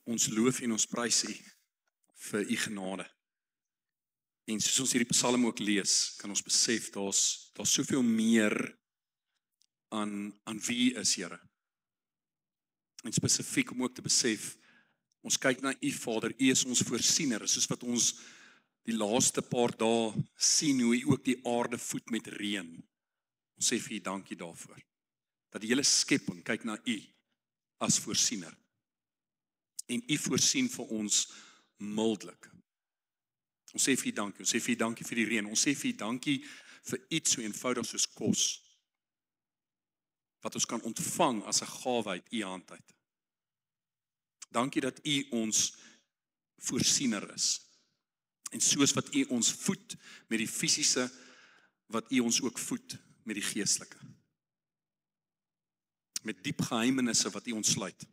Ons loof en ons prys U vir U genade. En soos ons hierdie Psalm ook lees, kan ons besef daar's soveel meer aan wie U is, Here. En spesifiek om ook te besef, ons kyk na U Vader, U is ons voorsiener, soos wat ons die laaste paar dae sien hoe U ook die aarde voed met reën. Ons sê vir U dankie daarvoor. Dat die hele skepping kyk na U as voorsiener. En U voorsien vir ons mildelik. Ons sê vir U dankie, ons sê vir U dankie vir die reën, ons sê vir U dankie vir iets so eenvoudig soos kos, wat ons kan ontvang as 'n gawe uit U hand uit. Dankie dat U ons voorsiener is. En soos wat U ons voed met die fisiese, wat U ons ook voed met die geestelike. Met diep geheimenisse wat U ontsluit.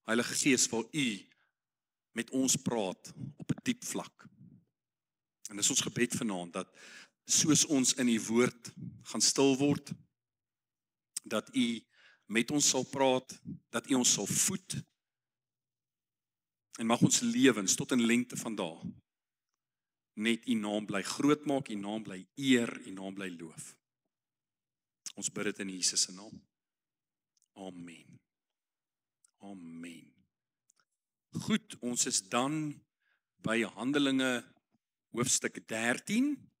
Heilige Gees, wil U met ons praat op 'n diep vlak. En dis ons gebed vanaand, dat soos ons in U woord gaan stil word, dat U met ons sal praat, dat U ons sal voed, en mag ons lewens tot in lengte van dae net U naam bly groot maak, U naam bly eer, U naam bly loof. Ons bid dit in Jesus se naam. Amen. Amen. Goed, ons is dan by Handelinge hoofstuk 13.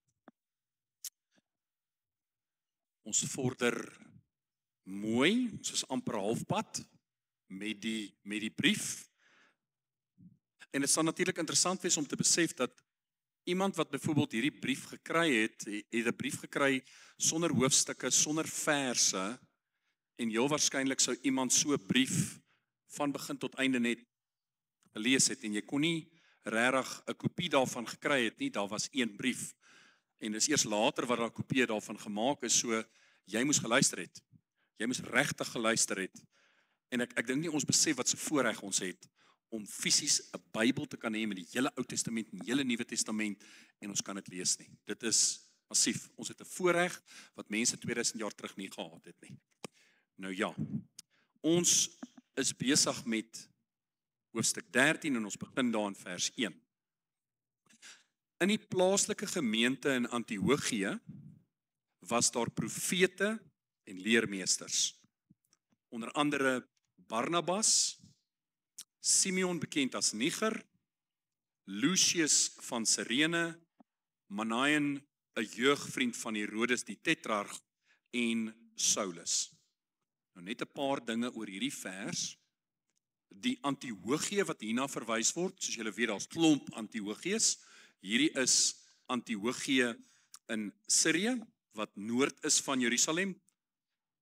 Ons vorder mooi, ons is amper halfpad met die brief. En dit sal natuurlik interessant wees om te besef dat iemand wat byvoorbeeld hierdie brief gekry het 'n brief gekry sonder hoofstukke, sonder verse, en heel waarskynlik sou iemand so 'n brief van begin tot einde net gelees het, en jy kon nie regtig 'n kopie daarvan gekry het nie, daar was een brief. En dis eers later wat daar kopieë daarvan gemaak is, so jy moes geluister het. Jy moes regtig geluister het. En ek dink nie ons besef wat se voorreg ons het om fisies 'n Bybel te kan hê met die hele Ou Testament en die hele Nuwe Testament, en ons kan dit lees nie. Dit is massief. Ons het 'n voorreg wat mense 2000 jaar terug nie gehad het nie. Nou ja, ons is besig met hoofstuk 13 en ons begin daar in vers 1. In die plaaslike gemeente in Antiochië was daar profete en leermeesters. Onder andere Barnabas, Simeon bekend as Niger, Lucius van Cyrene, Manaen, 'n jeugvriend van Herodes die tetrarg, en Saulus. Nou net 'n paar dinge oor hierdie vers. Die Antiochië wat hierna verwys word, soos julle weet, daar's klomp Antiochië's. Hierdie is Antiochië in Sirië, wat noord is van Jerusalem.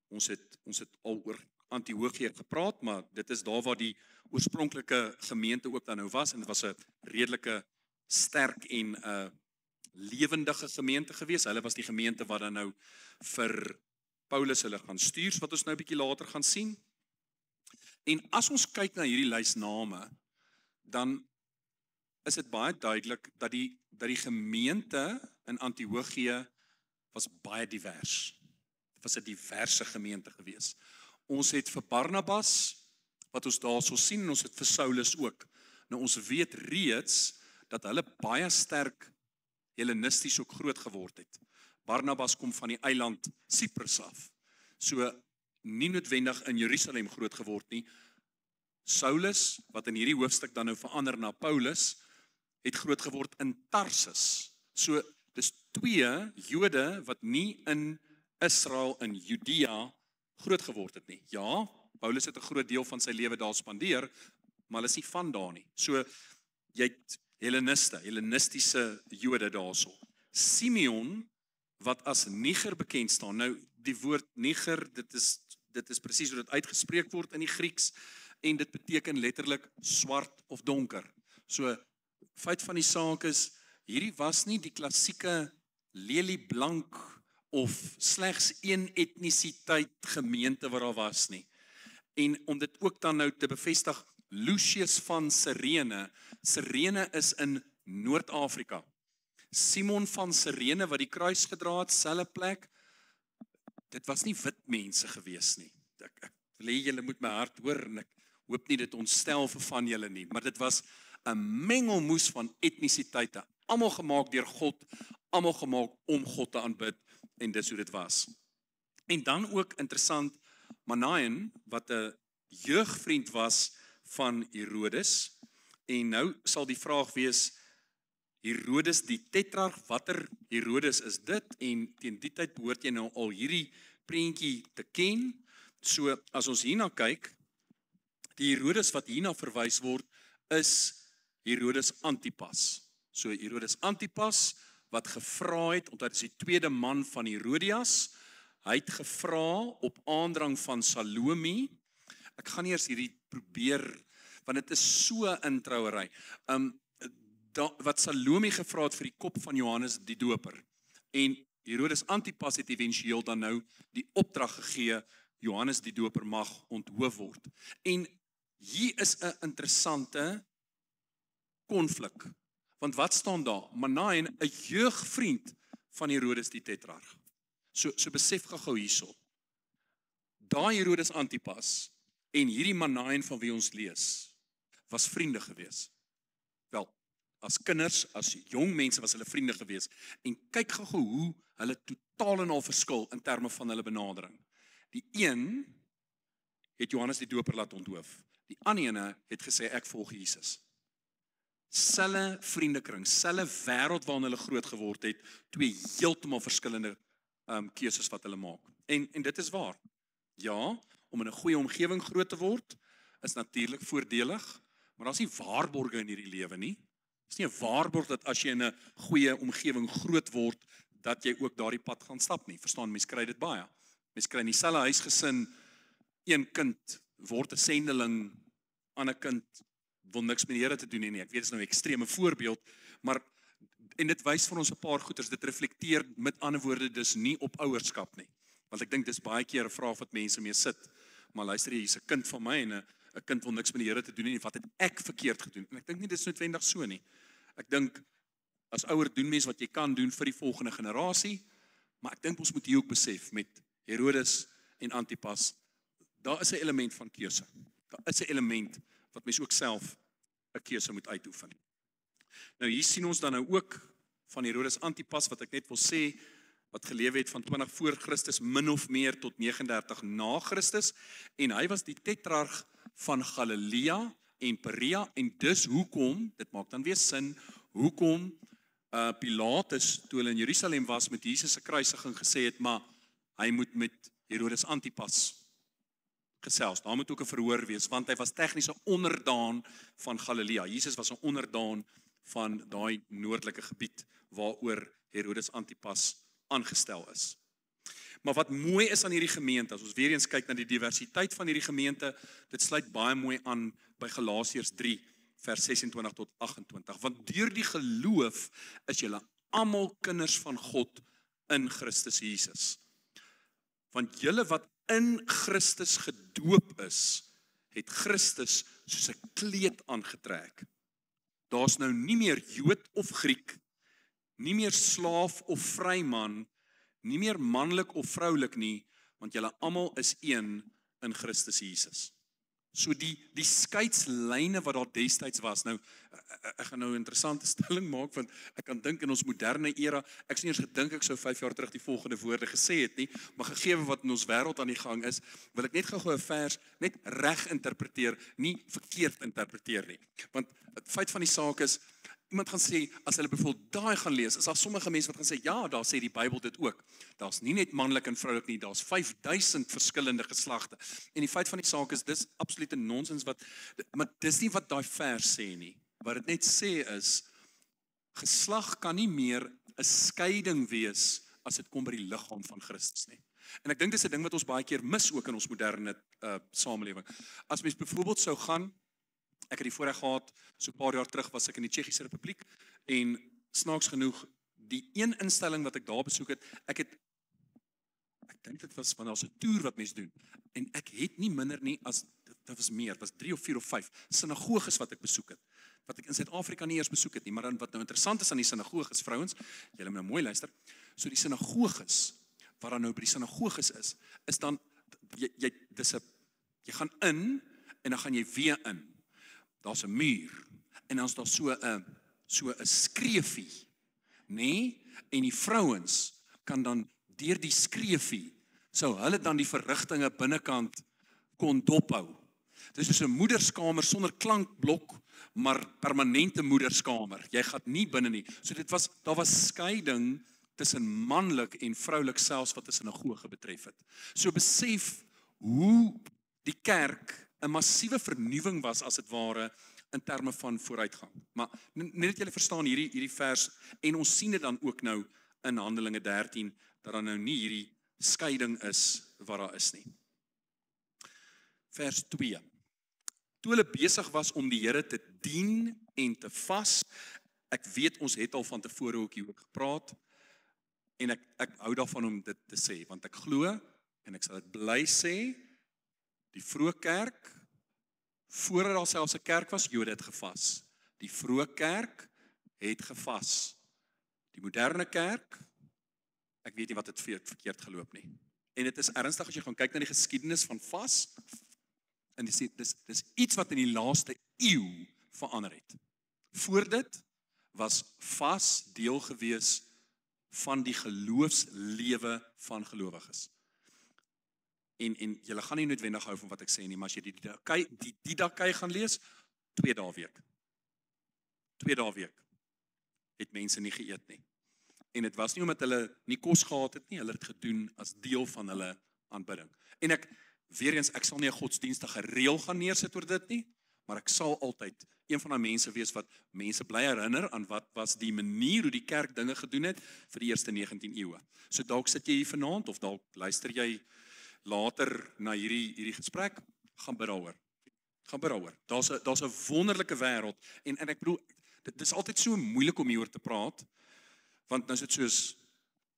Ons het al oor Antiochië gepraat, maar dit is daar waar die oorspronklike gemeente ook dan nou was, en dit was 'n redelike sterk en lewendige gemeente gewees. Hulle was die gemeente wat dan nou vir Paulus hulle gaan stuur, wat ons nou 'n bietjie later gaan sien. En as ons kyk na hierdie lys name, dan is dit baie duidelik dat die gemeente in Antiochië was baie divers. Dit was 'n diverse gemeente gewees. Ons het vir Barnabas, wat ons daar sal sien, en ons het vir Saulus ook. Nou ons weet reeds dat hulle baie sterk Hellenisties ook groot geword het. Barnabas kom van die eiland Cyprus af. So nie noodwendig in Jerusalem groot geword nie. Saulus, wat in hierdie hoofstuk dan nou verander na Paulus, het groot geword in Tarsus. So dis twee Jode wat nie in Israel in Judea groot geword het nie. Ja, Paulus het 'n groot deel van sy lewe daar spandeer, maar hulle is nie van daar nie. So jy het Hellenistiese Jode daarso. Simeon, wat as Niger bekend staan. Nou die woord Niger, dit is presies hoe dit uitgespreek word in die Grieks, en dit beteken letterlik swart of donker. So feit van die saak is, hierdie was nie die klassieke lelieblank of slegs een etnisiteit gemeente wat daar was nie. En om dit ook dan nou te bevestig, Lucius van Cyrene. Cyrene is in Noord-Afrika. Simon van Cyrene wat die kruis gedra het, selfe plek. Dit was nie wit mense gewees nie. Ek wil hê julle moet my hart hoor, en ek hoop nie dit ontstel vir van julle nie, maar dit was 'n mengelmoes van etnisiteite, almal gemaak deur God, almal gemaak om God te aanbid, en dis hoe dit was. En dan ook interessant, Manaen, wat 'n jeugvriend was van Herodes, en nou sal die vraag wees, Herodes die tetrarg, watter Herodes is dit? En teen die tyd behoort jy nou al hierdie prentjie te ken. So as ons hierna kyk, die Herodes wat hierna verwys word, is Herodes Antipas. So Herodes Antipas wat gevra het, want hy is die tweede man van Herodias, hy het gevra op aandrang van Salome. Ek gaan nie eers hierdie probeer, want dit is so 'n introuery. Wat Salome gevra het vir die kop van Johannes die Doper. En Herodes Antipas het eventueel dan nou die opdrag gegee, Johannes die Doper mag onthoof word. En hier is 'n interessante konflik. Want wat staan daar? Manaen, 'n jeugvriend van Herodes die tetrarg. So besef gou hierso. Daai Herodes Antipas en hierdie Manaen van wie ons lees, was vriende gewees. Wel, as kinders, as jong mense was hulle vriende gewees. En kyk gou hoe hulle totaal en al verskil in terme van hulle benadering. Die een het Johannes die Doper laat onthoof. Die ander ene het gesê ek volg Jesus. Selle vriendekring, selle wêreld waarin hulle groot geword het, twee heeltemal verskillende keuses wat hulle maak. En dit is waar. Ja, om in 'n goeie omgewing groot te word is natuurlik voordelig, maar daar's nie waarborge in hierdie lewe nie. Dis nie 'n waarborg dat as jy in 'n goeie omgewing groot word, dat jy ook daardie pad gaan stap nie. Verstaan, mense kry dit baie. Mense kry in dieselfde huisgesin, een kind word 'n sendeling, ander kind wil niks met die Here te doen nie. Ek weet dit is nou 'n ekstreme voorbeeld, maar en dit wys vir ons 'n paar goeters, dit reflekteer met ander woorde dus nie op ouerskap nie. Want ek dink dis baie keer 'n vraag wat mense mee sit. Maar luister jy, hier's 'n kind van my en 'n kind wil niks met die Here te doen nie. Wat het ek verkeerd gedoen? En ek dink nie dis noodwendig so nie. Ek dink as ouer doen mens wat jy kan doen vir die volgende generasie, maar ek dink ons moet hier ook besef met Herodes en Antipas, daar is 'n element van keuse. Daar is 'n element wat mens ook self 'n keuse moet uitoefen. Nou hier sien ons dan nou ook van Herodes Antipas, wat ek net wil sê, wat geleef het van 20 voor Christus min of meer tot 39 na Christus, en hy was die tetrarg van Galilea en Perea, en dus hoekom, dit maak dan weer sin, hoekom Pilatus, toe hulle in Jerusalem was met Jesus se kruisiging, gesê het, maar hy moet met Herodes Antipas gesels. Daar moet ook 'n verhoor wees, want hy was tegnies 'n onderdaan van Galilea. Jesus was 'n onderdaan van daai noordelike gebied waaroor Herodes Antipas aangestel is. Maar wat mooi is aan hierdie gemeente, as ons weer eens kyk na die diversiteit van hierdie gemeente, dit sluit baie mooi aan by Galasiërs 3 vers 26 tot 28, want deur die geloof is julle almal kinders van God in Christus Jesus. Want julle wat in Christus gedoop is, het Christus soos 'n kleed aangetrek. Daar's nou nie meer Jood of Griek, nie meer slaaf of vryman, nie meer manlik of vroulik nie, want julle almal is een in Christus Jesus. So die skeidslyne wat daar destyds was, nou, ek gaan nou 'n interessante stelling maak, want ek kan dink in ons moderne era, ek sien eers gedink ek sou 5 jaar terug die volgende woorde gesê het nie, maar gegee wat in ons wêreld aan die gang is, wil ek net gou 'n vers net reg interpreteer, nie verkeerd interpreteer nie. Want het feit van die saak is, iemand gaan sê, as hulle byvoorbeeld daai gaan lees, is daar sommige mense wat gaan sê, ja, daar sê die Bybel dit ook. Daar's nie net manlik en vroulik nie, daar's 5000 verskillende geslagte. En die feit van die saak is, dis absolute nonsens, maar dis nie wat daai vers sê nie. Wat dit net sê is, geslag kan nie meer 'n skeiding wees as dit kom by die liggaam van Christus nie. En ek dink dis 'n ding wat ons baie keer mis ook in ons moderne samelewing. As mens byvoorbeeld sou gaan, ek het die voorreg gehad, so 'n paar jaar terug was ek in die Tsjechiese Republiek, en snaaks genoeg, die een instelling wat ek daar besoek het, ek dink dit was van daar's 'n toer wat mense doen, en ek het nie minder nie as, dit was meer, was 3 of 4 of 5 sinagoges wat ek besoek het, wat ek in Suid-Afrika nie eers besoek het nie, maar dan wat nou interessant is aan die sinagoges, vrouens, julle moet nou mooi luister, so die sinagoges, wat dan nou by die sinagoges is dan, jy gaan in, en dan gaan jy weer in. Daar's 'n muur en dan's daar so 'n skreefie, nê? En die vrouens kan dan deur die skreefie sou hulle dan die verrigtinge binnekant kon dophou. Dis soos 'n moederskamer sonder klankblok, maar permanente moederskamer. Jy gaan nie binne nie. So daar was skeiding tussen manlik en vroulik selfs wat 'n sinagoge betref het. So besef hoe die kerk 'n massiewe vernuwing was as dit ware in terme van vooruitgang. Maar net dat julle verstaan hierdie vers en ons sien dit dan ook nou in Handelinge 13 dat daar nou nie hierdie skeiding is wat daar is nie. Vers 2. Toe hulle besig was om die Here te dien en te vas, ek weet ons het al van tevore ook hieroor gepraat, en ek hou daarvan om dit te sê, want ek glo, en ek sal dit bly sê, die vroeë kerk, voordat daar selfs 'n kerk was, Jode het gevas. Die vroeë kerk het gevas. Die moderne kerk, ek weet nie wat het verkeerd geloop nie. En dit is ernstig as jy gaan kyk na die geskiedenis van vas, en dis iets wat in die laaste eeu verander het. Voor dit was vas deel gewees van die geloofslewe van gelowiges. En julle gaan nie noodwendig hou van wat ek sê nie, maar as jy die Didakai gaan lees, 2 dae week. 2 dae week het mense nie geëet nie. En dit was nie omdat hulle nie kos gehad het nie, hulle het dit gedoen as deel van hulle aanbidding. En ek sal nie 'n godsdienstige reël gaan neersit oor dit nie, maar ek sal altyd een van daai mense wees wat mense bly herinner aan wat was die manier hoe die kerk dinge gedoen het vir die eerste 19 eeue. So dalk sit jy hier vanaand of dalk luister jy later na hierdie gesprek, gaan bid daaroor. Gaan bid daaroor. Daar's 'n wonderlike wêreld en ek bedoel dit is altyd so moeilik om hieroor te praat, want nou is dit soos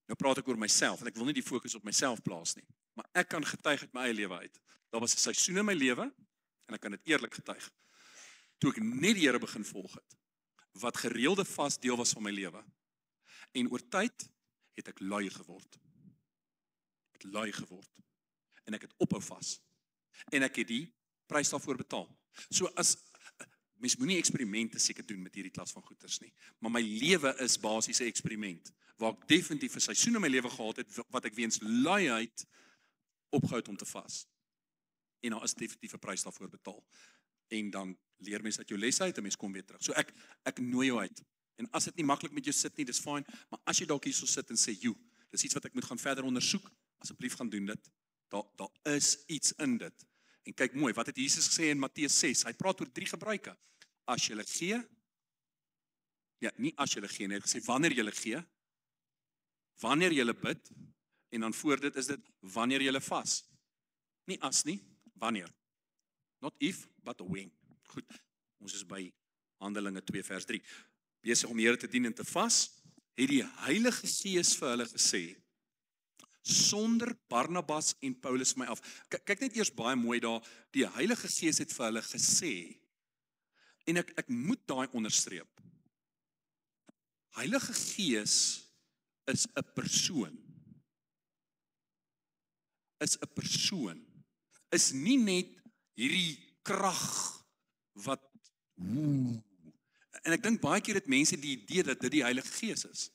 nou praat ek oor myself en ek wil nie die fokus op myself plaas nie, maar ek kan getuig uit my eie lewe uit. Daar was 'n seisoen in my lewe en ek kan dit eerlik getuig. Toe ek net die Here begin volg het, wat gereelde vas deel was van my lewe. En oor tyd het ek lui geword. En ek het ophou vas. En ek het die prys daarvoor betaal. So as mens moenie eksperimente seker doen met hierdie klas van goeters nie. Maar my lewe is basies 'n eksperiment waar ek definitief 'n seisoen in my lewe gehad het wat ek weens luiheid opgehou het om te vas. En daar is definitief 'n prys daarvoor betaal. En dan leer mens uit jou les uit en mens kom weer terug. So ek nooi jou uit. En as dit nie maklik met jou sit nie, dis fyn, maar as jy dalk hier so sit en sê, "Jo, dis iets wat ek moet gaan verder ondersoek," asseblief gaan doen dit. Daar is iets in dit. En kyk mooi, wat het Jesus gesê in Matteus 6? Hy praat oor 3 gebruike. As jy gee, ja, nie as jy gee nie, hy het gesê wanneer jy gee, wanneer jy bid, en dan voor dit is dit wanneer jy vas. Nie as nie, wanneer. Not if, but when. Goed, ons is by Handelinge 2 vers 3. Besig om die Here te dien en te vas, het die Heilige Gees vir hulle gesê, sonder Barnabas en Paulus my af. Kyk net eers baie mooi daar, die Heilige Gees het vir hulle gesê, en ek moet daai onderstreep. Heilige Gees is 'n persoon. Is nie net hierdie krag wat en ek dink baie keer het mense die idee dat dit die Heilige Gees is.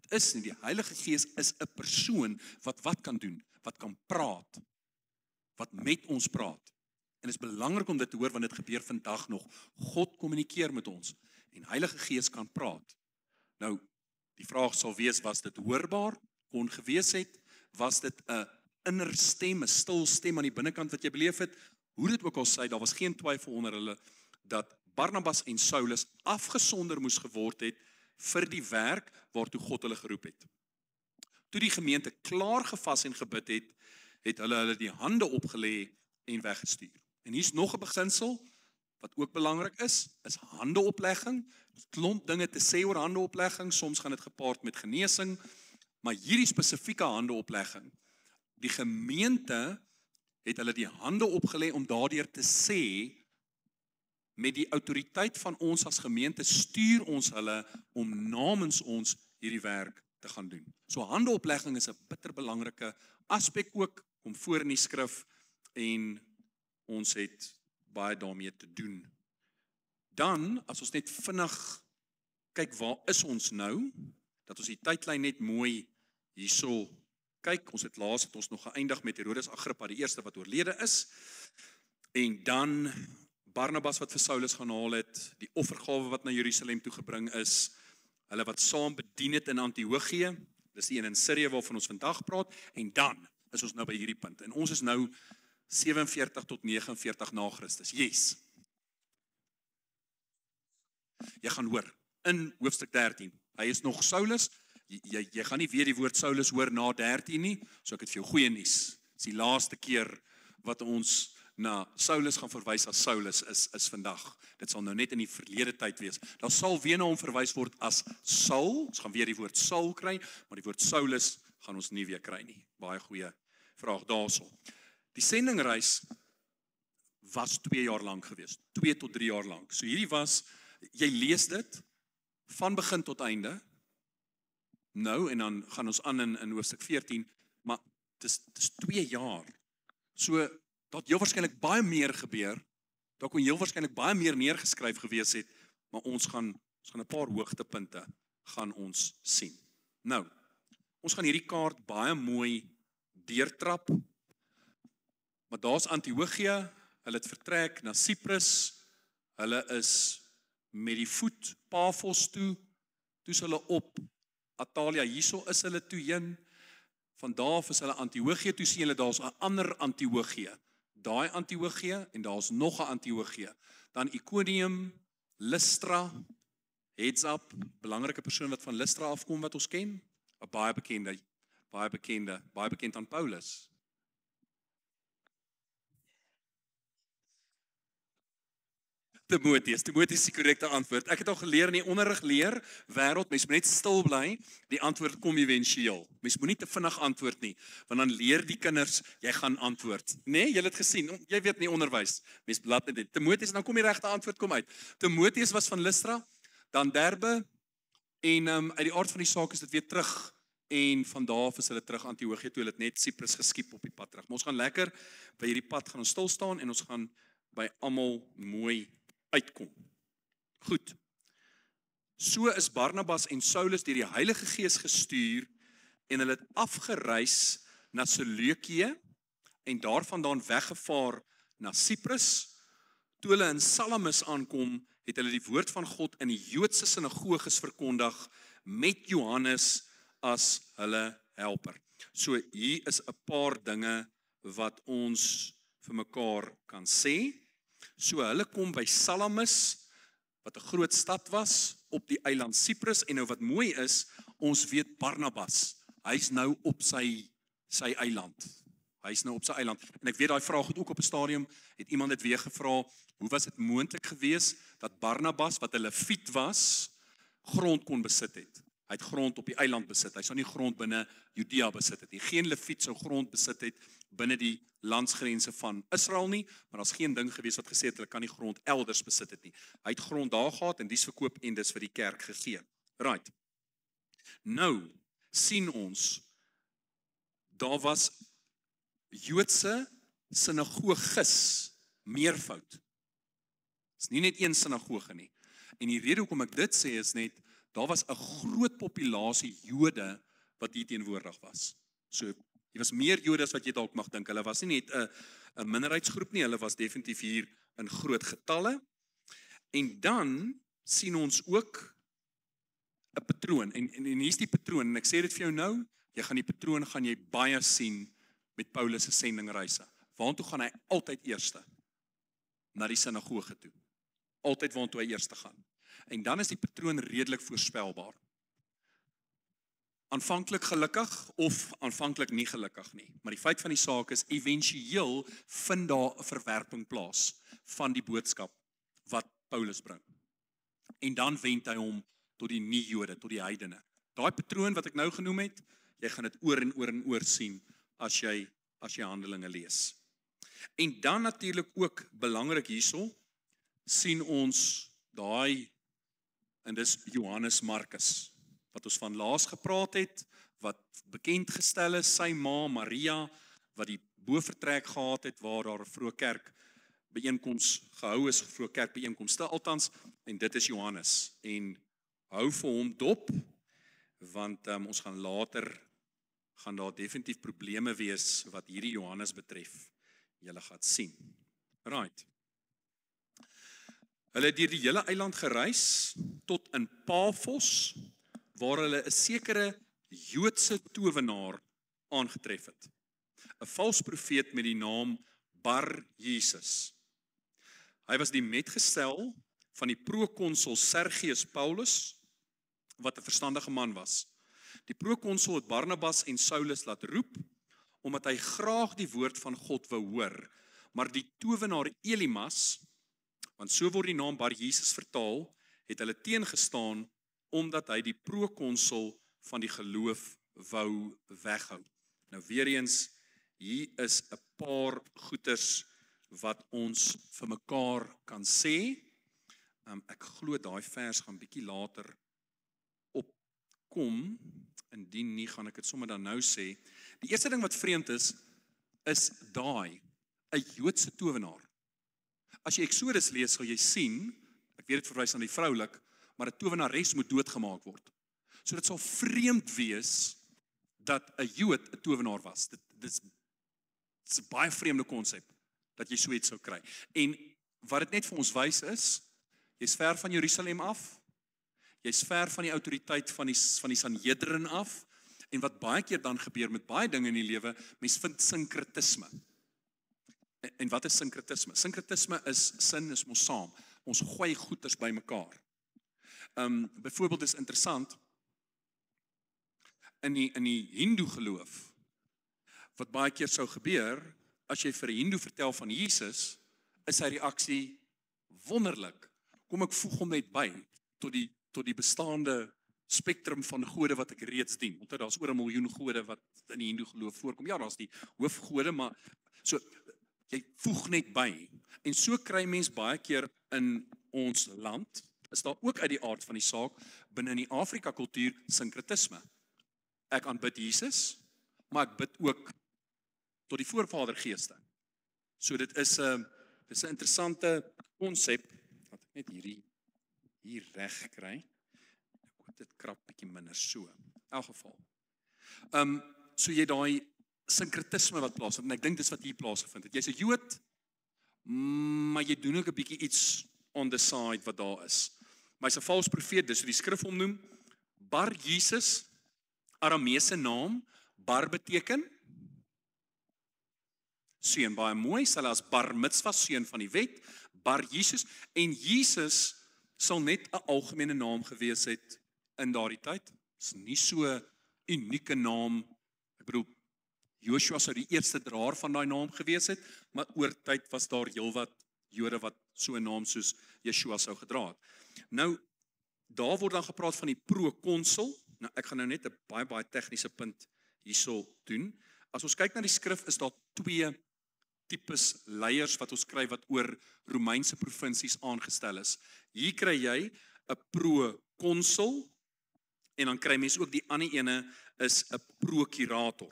Dit is nie, die Heilige Gees is 'n persoon wat kan doen, wat kan praat, wat met ons praat. En dit is belangrik om dit te hoor want dit gebeur vandag nog. God kommunikeer met ons en Heilige Gees kan praat. Nou, die vraag sal wees, was dit hoorbaar? Kon gewees het? Was dit 'n inner stem, 'n stil stem aan die binnekant wat jy beleef het? Hoe dit ook al sê, daar was geen twyfel onder hulle dat Barnabas en Saulus afgesonder moes geword het vir die werk waartoe God hulle geroep het. Toe die gemeente klaar gevas en gebid het, het hulle die hande opgelê en weggestuur. En hier's nog 'n beginsel wat ook belangrik is handeoplegging. Klomp dinge te sê oor handeoplegging, soms gaan dit gepaard met genesing, maar hierdie spesifieke handeoplegging, die gemeente het hulle die hande opgelê om daardeur te sê, met die autoriteit van ons as gemeente stuur ons hulle om namens ons hierdie werk te gaan doen. So handeoplegging is 'n bitterbelangrike aspek ook, kom voor in die skrif, en ons het baie daarmee te doen. Dan, as ons net vinnig kyk, waar is ons nou? Dat ons die tydlyn net mooi hierso kyk. Ons het laas het ons nog geëindig met Herodes Agrippa die eerste wat oorlede is. En dan Barnabas wat vir Saulus gaan haal het, die offergawe wat na Jerusalem toe gebring is, hulle wat saam bedien het in Antiochië, dis die een in Sirië waarvan ons vandag praat, en dan is ons nou by hierdie punt. En ons is nou 47 tot 49 na Christus. Yes. Jy gaan hoor, in hoofstuk 13, hy is nog Saulus, jy gaan nie weer die woord Saulus hoor na 13 nie, so ek het vir jou goeie nuus. Dis die laaste keer wat ons na Saulus gaan verwys as Saulus is vandag. Dit sal nou net in die verlede tyd wees. Daar sal weer na hom verwys word as Saul, ons gaan weer die woord Saul kry, maar die woord Saulus gaan ons nie weer kry nie. Baie goeie vraag daarso. Die sendingreis was 2 jaar lank geweest, 2 tot 3 jaar lank. So hierdie was, jy lees dit, van begin tot einde, nou, en dan gaan ons aan in hoofstuk 14, maar dis 2 jaar. So, dat heel waarskynlik baie meer gebeur, daar kon heel waarskynlik baie meer neergeskryf gewees het, maar ons gaan 'n paar hoogtepunte gaan ons sien. Nou, ons gaan hierdie kaart baie mooi deurtrap, maar daar's Antiochië, hulle het vertrek na Cyprus, hulle is met die voet Paphos toe, toe's hulle op Atalia, hierso is hulle toe heen, van daar af is hulle Antiochië, toe sien hulle daar's 'n ander Antiochië, daai Antiochië en daar's nog 'n Antiochië, dan Iconium, Lystra, heads up, belangrike persoon wat van Lystra afkom wat ons ken, 'n baie bekend aan Paulus. Timotheus is die korrekte antwoord. Ek het al geleer in die onderrig leer wêreld, mens moet net stil bly, die antwoord kom éventueel. Mens moet nie te vinnig antwoord nie, want dan leer die kinders, jy gaan antwoord. Nee, jy het gesien, jy weet nie onderwys. Mens blad net Timotheus, dan kom die regte antwoord kom uit. Timotheus was van Lystra, dan Derbe, en uit die aard van die saak is dit weer terug, en van daar af is hulle terug Antiochië toe, hulle het net Cyprus geskiep op die pad terug. Maar ons gaan lekker, by hierdie pad gaan ons stil staan, en ons gaan by almal mooi uitkom. Goed. So is Barnabas en Saulus deur die Heilige Gees gestuur en hulle het afgereis na Seleukië en daarvandaan weggevaar na Cyprus. Toe hulle in Salamis aankom, het hulle die woord van God in die Joodse sinagoges verkondig met Johannes as hulle helper. So hier is 'n paar dinge wat ons vir mekaar kan sê. So hulle kom by Salamis, wat 'n groot stad was, op die eiland Cyprus, en nou wat mooi is, ons weet Barnabas, hy's nou op sy eiland. Hy's nou op sy eiland. En ek weet daai vraag het ook op 'n stadium, het iemand dit weer gevra, hoe was dit moontlik geweest dat Barnabas, wat 'n leviet was, grond kon besit het? Hy het grond op die eiland besit. Hy sou nie grond binne Judea besit het nie. Geen leviet sou grond besit het binne die landsgrense van Israel nie, maar daar's geen ding gewees wat gesê het hulle kan nie grond elders besit het nie. Hy het grond daar gehad en dis verkoop en dis vir die kerk gegee. Right. Nou sien ons daar was Joodse sinagoges, meervoud. Dis nie net een sinagoge nie. En die rede hoekom ek dit sê is net, daar was 'n groot populasie Jode wat hier teenwoordig was. So, hier was meer Jode as wat jy dalk mag dink. Hulle was nie net 'n minderheidsgroep nie, hulle was definitief hier in groot getalle. En dan sien ons ook 'n patroon. En hier's die patroon, en ek sê dit vir jou nou, jy gaan die patroon gaan jy baie sien met Paulus se sendingreise. Waartoe gaan hy altyd eerste? Na die sinagoge toe. Altyd waartoe hy eerste gaan. En dan is die patroon redelik voorspelbaar. Aanvanklik gelukkig of aanvanklik nie gelukkig nie. Maar die feit van die saak is, éventueel vind daar 'n verwerping plaas van die boodskap wat Paulus bring. En dan wend hy hom tot die nie-Jode, tot die heidene. Daai patroon wat ek nou genoem het, jy gaan dit oor en oor en oor sien as jy Handelinge lees. En dan natuurlik ook belangrik hierso, sien ons daai, en dis Johannes Markus, wat ons van laas gepraat het, wat bekend gestel is, sy ma Maria, wat die bovertrek gehad het, waar daar 'n vroeë kerk byeenkoms gehou is, vroeg kerkbyeenkomste althans, en dit is Johannes. En hou vir hom dop, want ons gaan later, gaan daar definitief probleme wees wat hierdie Johannes betref. Julle gaan sien. Right. Hulle het deur die hele eiland gereis, tot in Paphos, waar hulle 'n sekere Joodse towenaar aangetref het. 'n Vals profeet met die naam Bar Jesus. Hy was die metgesel van die prokonsul Sergius Paulus, wat 'n verstandige man was. Die prokonsul het Barnabas en Saulus laat roep, omdat hy graag die woord van God wou hoor, maar die towenaar Elimas, want so word die naam Bar Jesus vertaal, het hulle teengestaan, omdat hy die prokonsul van die geloof wou weghou. Nou weer eens, hier is 'n paar goeters wat ons vir mekaar kan sê. Ek glo daai vers gaan bietjie later opkom, indien nie gaan ek dit sommer dan nou sê. Die eerste ding wat vreemd is daai, 'n Joodse towenaar. As jy Exodus lees, sal jy sien, ek weet dit verwys aan die vroulik, maar 'n towenares moet doodgemaak word. So dit sal vreemd wees dat 'n Jood 'n towenaar was. Dit is 'n baie vreemde konsep dat jy so iets sou kry. En wat dit net vir ons wys is, jy's ver van Jerusalem af, jy's ver van die autoriteit van die Sanhedrin af, en wat baie keer dan gebeur met baie dinge in die lewe, mens vind sinkretisme. En wat is sinkretisme? Sinkretisme is mos saam. Ons gooi goeders by mekaar. Byvoorbeeld is interessant, in die Hindoe geloof, wat baie keer sou gebeur, as jy vir 'n Hindoe vertel van Jesus, is sy reaksie wonderlik. Kom ek voeg hom net by, tot die bestaande spektrum van gode wat ek reeds dien. Want daar's oor 1 miljoen gode wat in die Hindoe geloof voorkom. Ja, daar's die hoofgode, maar so, jy voeg net by. En so kry mens baie keer in ons land, is daar ook uit die aard van die saak, binne in die Afrika kultuur, sinkretisme. Ek aanbid Jesus, maar ek bid ook tot die voorvadergeeste. So dit is 'n interessante konsep, wat ek net hier reg kry. Ek hoop dit krap bietjie minder so. In elk geval. So jy daai sinkretisme wat plaasvind, en ek dink dis wat hier plaasgevind het. Jy's 'n Jood, maar jy doen ook 'n bietjie iets on the side wat daar is. Maar hy's 'n vals profeet, dis hoe die skrif hom noem. Bar Jesus, Arameese naam, Bar beteken seun, baie mooi, sal as Bar Mitzvah, seun van die wet, Bar Jesus, en Jesus sal net 'n algemene naam gewees het in daardie tyd. Dis nie so 'n unieke naam. Ek bedoel, Joshua sou die eerste draer van daai naam gewees het, maar oor tyd was daar heelwat Jode wat so 'n naam soos Yeshua sou gedra het. Nou, daar word dan gepraat van die prokonsul. Nou, ek gaan nou net 'n baie tegniese punt hierso doen. As ons kyk na die skrif, is daar 2 tipes leiers wat ons kry wat oor Romeinse provinsies aangestel is. Hier kry jy 'n prokonsul, en dan kry mens ook die ander ene is 'n prokurator.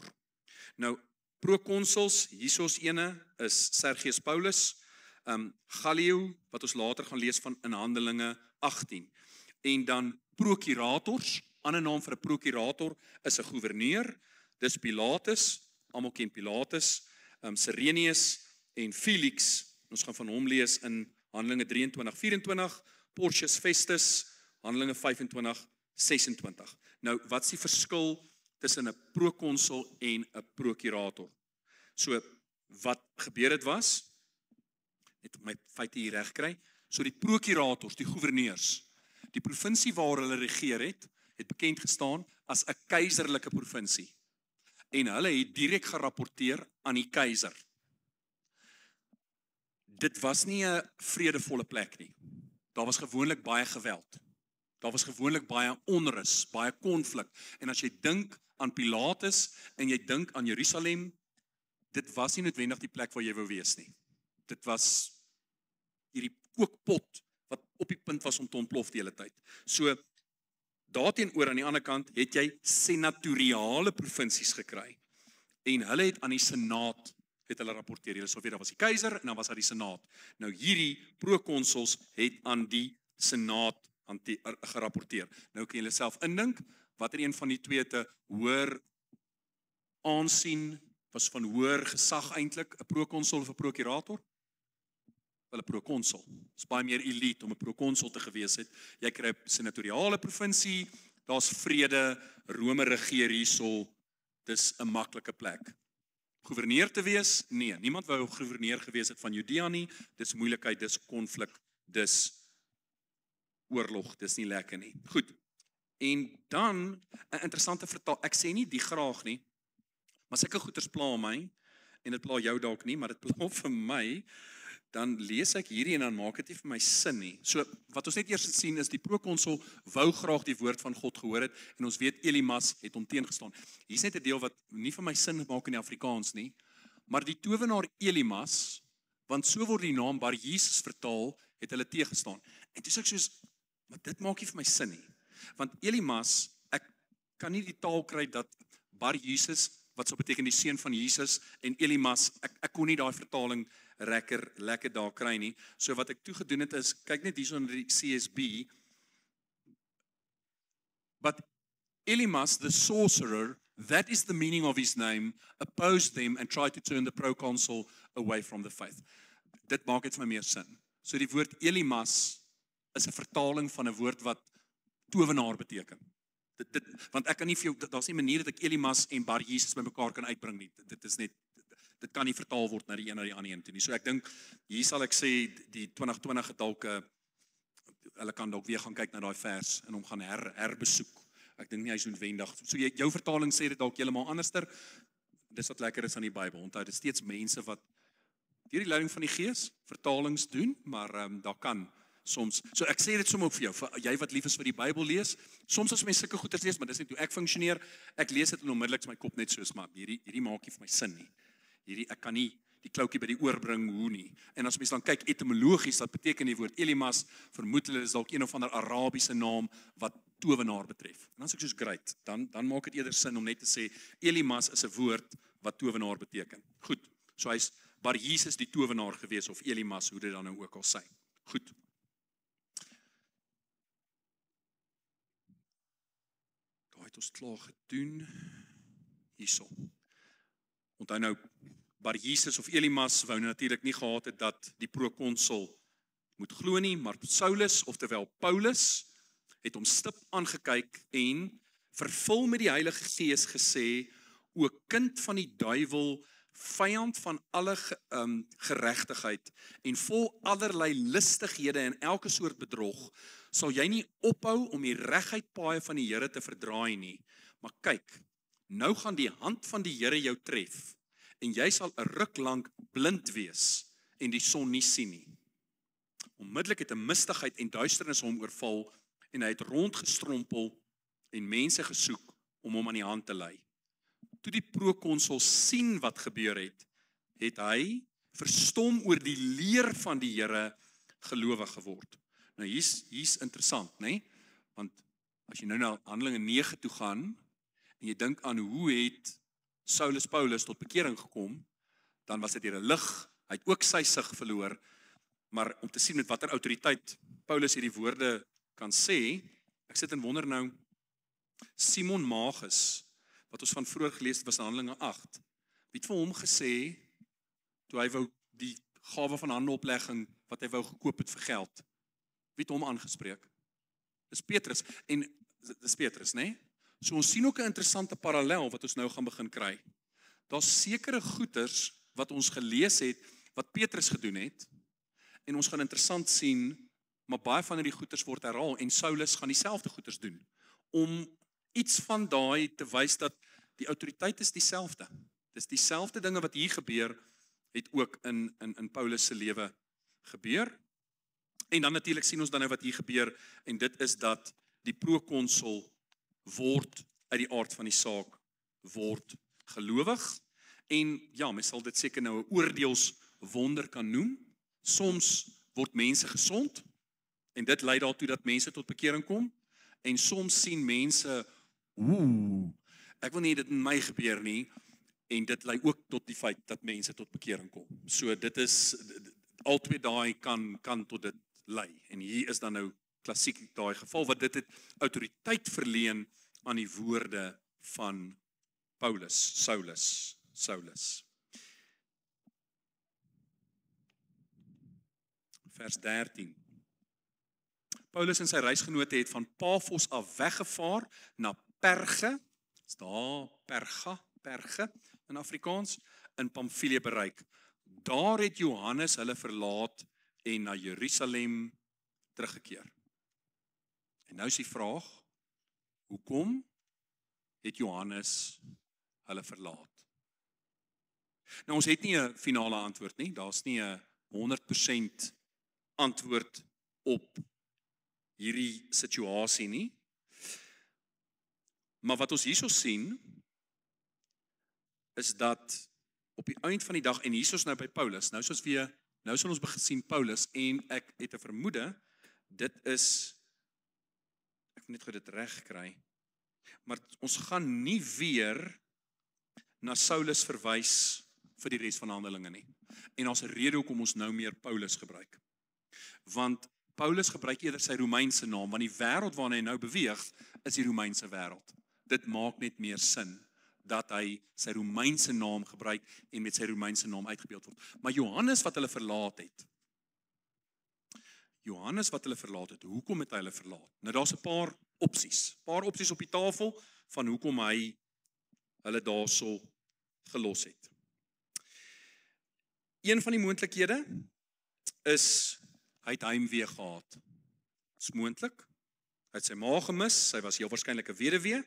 Nou, prokonsuls, hierso's ene is Sergius Paulus, Gallio, wat ons later gaan lees van in Handelinge 18. En dan prokurators, ander naam vir 'n prokurator is 'n gouverneur, dis Pilatus, almal ken Pilatus, Sirenius en Felix. Ons gaan van hom lees in Handelinge 23:24, Porcius Festus, Handelinge 25:26. Nou, wat is die verskil tussen 'n prokonsul en 'n prokurator? So, wat gebeur het was, net om my feite hier reg kry, so die prokurators, die gouverneurs, die provinsie waar hulle regeer het bekend gestaan as 'n keiserlike provinsie. En hulle het direk gerapporteer aan die keiser. Dit was nie 'n vredevolle plek nie. Daar was gewoonlik baie geweld. Daar was gewoonlik baie onrus, baie konflik. En as jy dink aan Pilatus en jy dink aan Jerusalem, dit was nie noodwendig die plek waar jy wou wees nie. Dit was hierdie kookpot wat op die punt was om te ontplof die hele tyd. So, daarteenoor aan die ander kant het jy senatoriale provinsies gekry. En hulle het aan die senaat het hulle rapporteer. Julle sal weet, daar was die keiser en dan was daar die senaat. Nou hierdie prokonsuls het aan die senaat gerapporteer. Nou kan julle self indink, watter een van die twee te hoër aansien, was van hoër gesag eintlik, 'n prokonsul of 'n prokurator? Wel 'n prokonsul. Dit is baie meer elite om 'n prokonsul te gewees het. Jy kry 'n senatoriale provinsie, daar's vrede, Rome regeer hierso, dis 'n maklike plek. Gouverneur te wees? Nee, niemand wou gouverneur gewees het van Judea nie, dis moeilikheid, dis konflik, dis oorlog, dis nie lekker nie. Goed, en dan, 'n interessante vertaal, ek sê nie die graag nie, maar sulke goeters pla my, en dit pla jou dalk nie, maar dit pla vir my, dan lees ek hierdie en dan maak dit nie vir my sin nie. So, wat ons net eers sien is, die prokonsul wou graag die woord van God gehoor het, en ons weet Elimas het hom teengestaan. Hier is net 'n deel wat nie vir my sin maak in die Afrikaans nie, maar die towenaar Elimas, want so word die naam Bar Jesus vertaal, het hulle teëgestaan. En toe sê ek soos, maar dit maak nie vir my sin nie. Want Elimas, ek kan nie die taal kry dat Bar Jesus, wat sou beteken die seun van Jesus, en Elimas, ek kon nie daai vertaling lekker daar kry nie. So wat ek toe gedoen het is, kyk net hierso in die CSB, but Elimas, the sorcerer, that is the meaning of his name, opposed them and tried to turn the proconsul away from the faith. Dit maak dit vir my meer sin. So die woord Elimas is 'n vertaling van 'n woord wat towenaar beteken. Want ek kan nie vir jou, daar's nie 'n manier dat ek Elimas en Bar Jesus bymekaar kan uitbring nie. Dit is net, dit kan nie vertaal word na die een na die ander een toe nie. So ek dink, hier sal ek sê, die 2020 het dalk, hulle kan dalk weer gaan kyk na daai vers en hom gaan herbesoek. Ek dink nie hy is noodwendig. So jou vertaling sê dit dalk heeltemal anderster. Dis wat lekker is aan die Bybel. Onthou, dit is steeds mense wat deur die leiding van die Gees vertalings doen, maar daar kan soms, so ek sê dit sommer ook vir jou, vir jy wat lief is vir die Bybel lees, soms as mense sulke goeters lees, maar dis net hoe ek funksioneer, ek lees dit en onmiddellik is my kop net soos, maar hierdie maak nie vir my sin nie. Ek kan nie die kloukie by die oor bring, hoe nie. En as mens dan kyk etimologies, dat beteken die woord Elimas, vermoed hulle is dalk een of ander Arabiese naam wat towenaar betref. En dan is ek soos great, dan maak dit eerder sin om net te sê, Elimas is 'n woord wat towenaar beteken. Goed, so hy's Bar Jesus die towenaar gewees, of Elimas, hoe dit dan nou ook al sê. Goed. Daai het ons klaar gedoen. Hierso. Onthou nou, Bar Jesus of Elimas wou natuurlik nie gehad het dat die prokonsul moet glo nie, maar Saulus, oftewel Paulus, het hom stip aangekyk en vervul met die Heilige Gees gesê, o kind van die duiwel, vyand van alle geregtigheid en vol allerlei listighede en elke soort bedrog, sal jy nie ophou om die reguit paaie van die Here te verdraai nie. Maar kyk, nou gaan die hand van die Here jou tref en jy sal 'n ruk lank blind wees en die son nie sien nie. Onmiddellik het 'n mistigheid en duisternis hom oorval en hy het rondgestrompel en mense gesoek om hom aan die hand te lei. Toe die prokonsul sien wat gebeur het, het hy verstom oor die leer van die Here gelowig geword. Nou hier's interessant, né? Want as jy nou na Handelinge 9 toe gaan en jy dink aan hoe het Saulus Paulus tot bekering gekom, dan was dit deur 'n lig. Hy het ook sy sig verloor, maar om te sien met watter autoriteit Paulus hierdie woorde kan sê, ek sit en wonder nou, Simon Magus, wat ons van vroeër gelees het, was in Handelinge 8, wie het vir hom gesê, toe hy wou die gawe van handeoplegging, wat hy wou gekoop het vir geld, wie het hom aangespreek? Dis Petrus, en dis Petrus, né? So ons sien ook 'n interessante parallel wat ons nou gaan begin kry. Daar's sekere goeters wat ons gelees het, wat Petrus gedoen het, en ons gaan interessant sien, maar baie van hierdie goeters word herhaal, en Saulus gaan dieselfde goeters doen, om iets van daai te wys dat die autoriteit is dieselfde. Dis dieselfde dinge wat hier gebeur, het ook in Paulus se lewe gebeur. En dan natuurlik sien ons dan nou wat hier gebeur, en dit is dat die prokonsul word uit die aard van die saak, word gelowig, en ja, mens sal dit seker nou 'n oordeelswonder kan noem. Soms word mense gesond, en dit lei daartoe dat mense tot bekering kom, en soms sien mense, ek wil nie dit in my gebeur nie, en dit lei ook tot die feit dat mense tot bekering kom. So dit is albei daai kan tot dit lei. En hier is dan nou klassiek daai geval wat dit het autoriteit verleen aan die woorde van Paulus, Saulus. Vers 13. Paulus en sy reisgenote het van Pafos af weggevaar na Perge, is daar Perge in Afrikaans, in Pamfilië bereik. Daar het Johannes hulle verlaat en na Jerusalem teruggekeer. En nou is die vraag, hoekom het Johannes hulle verlaat? Nou ons het nie 'n finale antwoord nie, daar's nie 'n 100% antwoord op hierdie situasie nie. Maar wat ons hierso sien, is dat op die eind van die dag, en hierso is nou by Paulus, nou sal ons begin sien Paulus, en ek het 'n vermoede, dit is, ek moet net gou dit reg kry, maar ons gaan nie weer na Saulus verwys vir die res van Handelinge nie. En ons rede hoekom ons nou meer Paulus gebruik. Want Paulus gebruik eerder sy Romeinse naam, want die wêreld waarna hy nou beweeg, is die Romeinse wêreld. Dit maak net meer sin dat hy sy Romeinse naam gebruik en met sy Romeinse naam uitgebeeld word. Maar Johannes wat hulle verlaat het, hoekom het hy hulle verlaat? Nou daar's 'n paar opsies op die tafel van hoekom hy hulle daarso gelos het. Een van die moontlikhede is hy het heimwee gehad. Dit is moontlik. Hy het sy ma gemis, sy was heel waarskynlik 'n weduwee,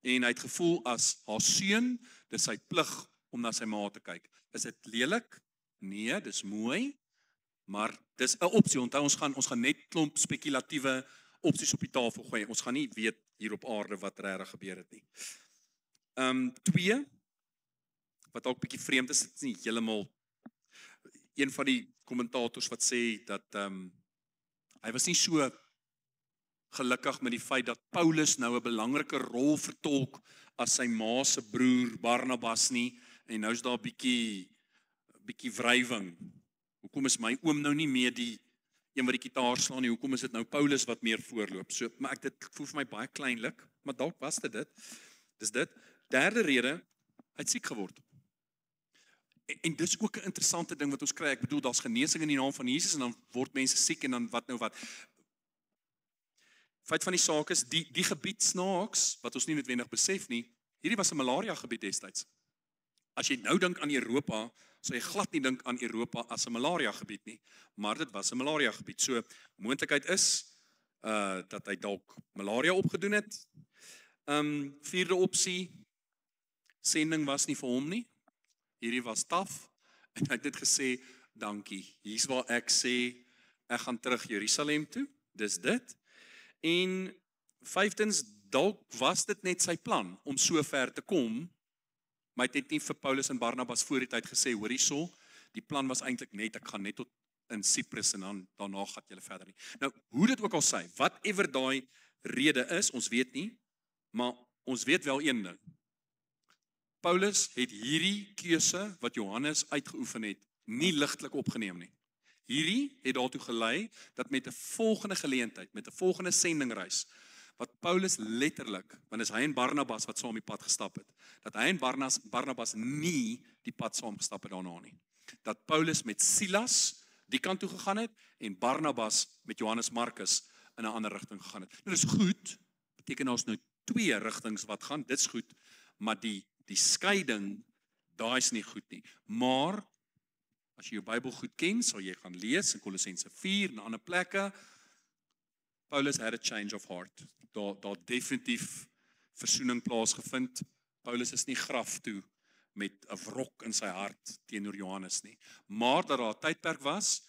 en hy het gevoel as haar seun, dis sy plig om na sy ma te kyk. Is dit lelik? Nee, dis mooi, maar dis 'n opsie. Onthou, ons gaan net klomp spekulatiewe opsies op die tafel gooi. Ons gaan nie weet hier op aarde wat regtig gebeur het nie. 2, wat dalk bietjie vreemd is, dit is nie heeltemal, een van die kommentators wat sê dat hy was nie so gelukkig met die feit dat Paulus nou 'n belangrike rol vertolk as sy ma se broer Barnabas nie, en nou is daar bietjie wrywing. Hoekom is my oom nou nie meer die een wat die gitaar slaan nie, hoekom is dit nou Paulus wat meer voorloop? So, maar dit voel vir my baie kleinlik, maar dalk was dit. Dis dit. Derde rede, hy het siek geword. En dis ook 'n interessante ding wat ons kry. Ek bedoel, daar's genesing in die naam van Jesus en dan word mense siek en dan wat nou wat. Feit van die saak is, die gebied snaaks, wat ons nie noodwendig besef nie, hierdie was 'n malaria gebied destyds. As jy nou dink aan Europa, sou jy glad nie dink aan Europa as 'n malaria gebied nie, maar dit was 'n malaria gebied. So, moontlikheid is dat hy dalk malaria opgedoen het. 4de opsie, sending was nie vir hom nie. Hierdie was taaf en hy het net gesê, dankie, hier's waar ek sê, ek gaan terug Jerusalem toe, dis dit. En 5dens, dalk was dit net sy plan om so ver te kom, maar hy het nie vir Paulus en Barnabas voor die tyd gesê, hoor hierso, die plan was eintlik net, ek gaan net tot in Cyprus en dan daarna gaan julle verder nie. Nou, hoe dit ook al sê, whatever daai rede is, ons weet nie, maar ons weet wel een ding. Paulus het hierdie keuse wat Johannes uitgeoefen het, nie ligtelik opgeneem nie. Hierdie het daartoe gelei dat met 'n volgende geleentheid, met 'n volgende sendingreis, wat Paulus letterlik, want is hy en Barnabas wat saam die pad gestap het, dat hy en Barnabas nie die pad saam gestap het daarna nie. Dat Paulus met Silas die kant toe gegaan het en Barnabas met Johannes Markus in 'n ander rigting gegaan het. Nou dis goed, beteken ons nou 2 rigtings wat gaan, dit's goed, maar die skeiding, daai is nie goed nie. Maar as jy jou Bybel goed ken, sal jy gaan lees in Kolossense 4 en ander plekke. Paulus had a change of heart. Daar definitief versoening plaasgevind. Paulus is nie graf toe met 'n wrok in sy hart teenoor Johannes nie. Maar dat daar 'n tydperk was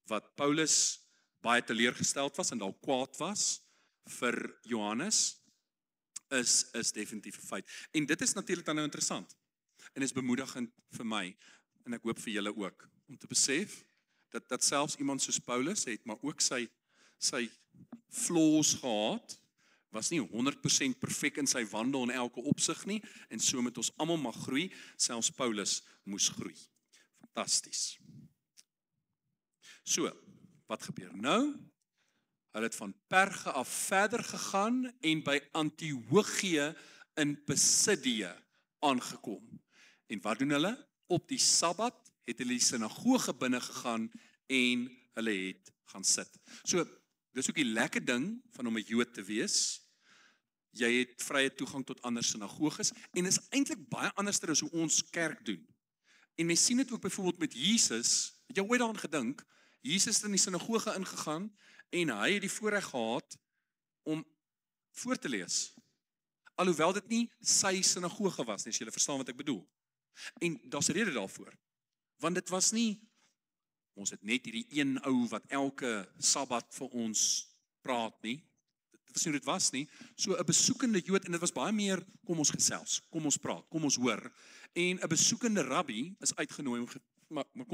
wat Paulus baie teleurgesteld was en dalk kwaad was vir Johannes, is definitief 'n feit. En dit is natuurlik dan nou interessant. En is bemoedigend vir my en ek hoop vir julle ook om te besef dat selfs iemand soos Paulus het maar ook sy flaws gehad was nie 100% perfek in sy wandel in elke opsig nie, en so moet ons almal mag groei, selfs Paulus moes groei. Fantasties. So, wat gebeur nou? Hulle het van Perge af verder gegaan en by Antiochië in Pisidië aangekom. En wat doen hulle? Op die Sabbat het hulle die sinagoge binne gegaan en hulle het gaan sit. So, dis ook die lekker ding van om 'n Jood te wees. Jy het vrye toegang tot ander sinagoges en is eintlik baie anderster as hoe ons kerk doen. En mens sien dit ook byvoorbeeld met Jesus. Het jy ooit daaraan gedink? Jesus het in die sinagoge ingegaan en hy het die voorreg gehad om voor te lees. Alhoewel dit nie sy sinagoge was nie, as julle verstaan wat ek bedoel. En daar's 'n rede daarvoor. Want dit was nie, ons het net hierdie een ou wat elke Sabbat vir ons praat nie. Dit was nie hoe dit was nie. So 'n besoekende Jood, en dit was baie meer, kom ons gesels, kom ons praat, kom ons hoor. En 'n besoekende rabbi is uitgenooi om, maar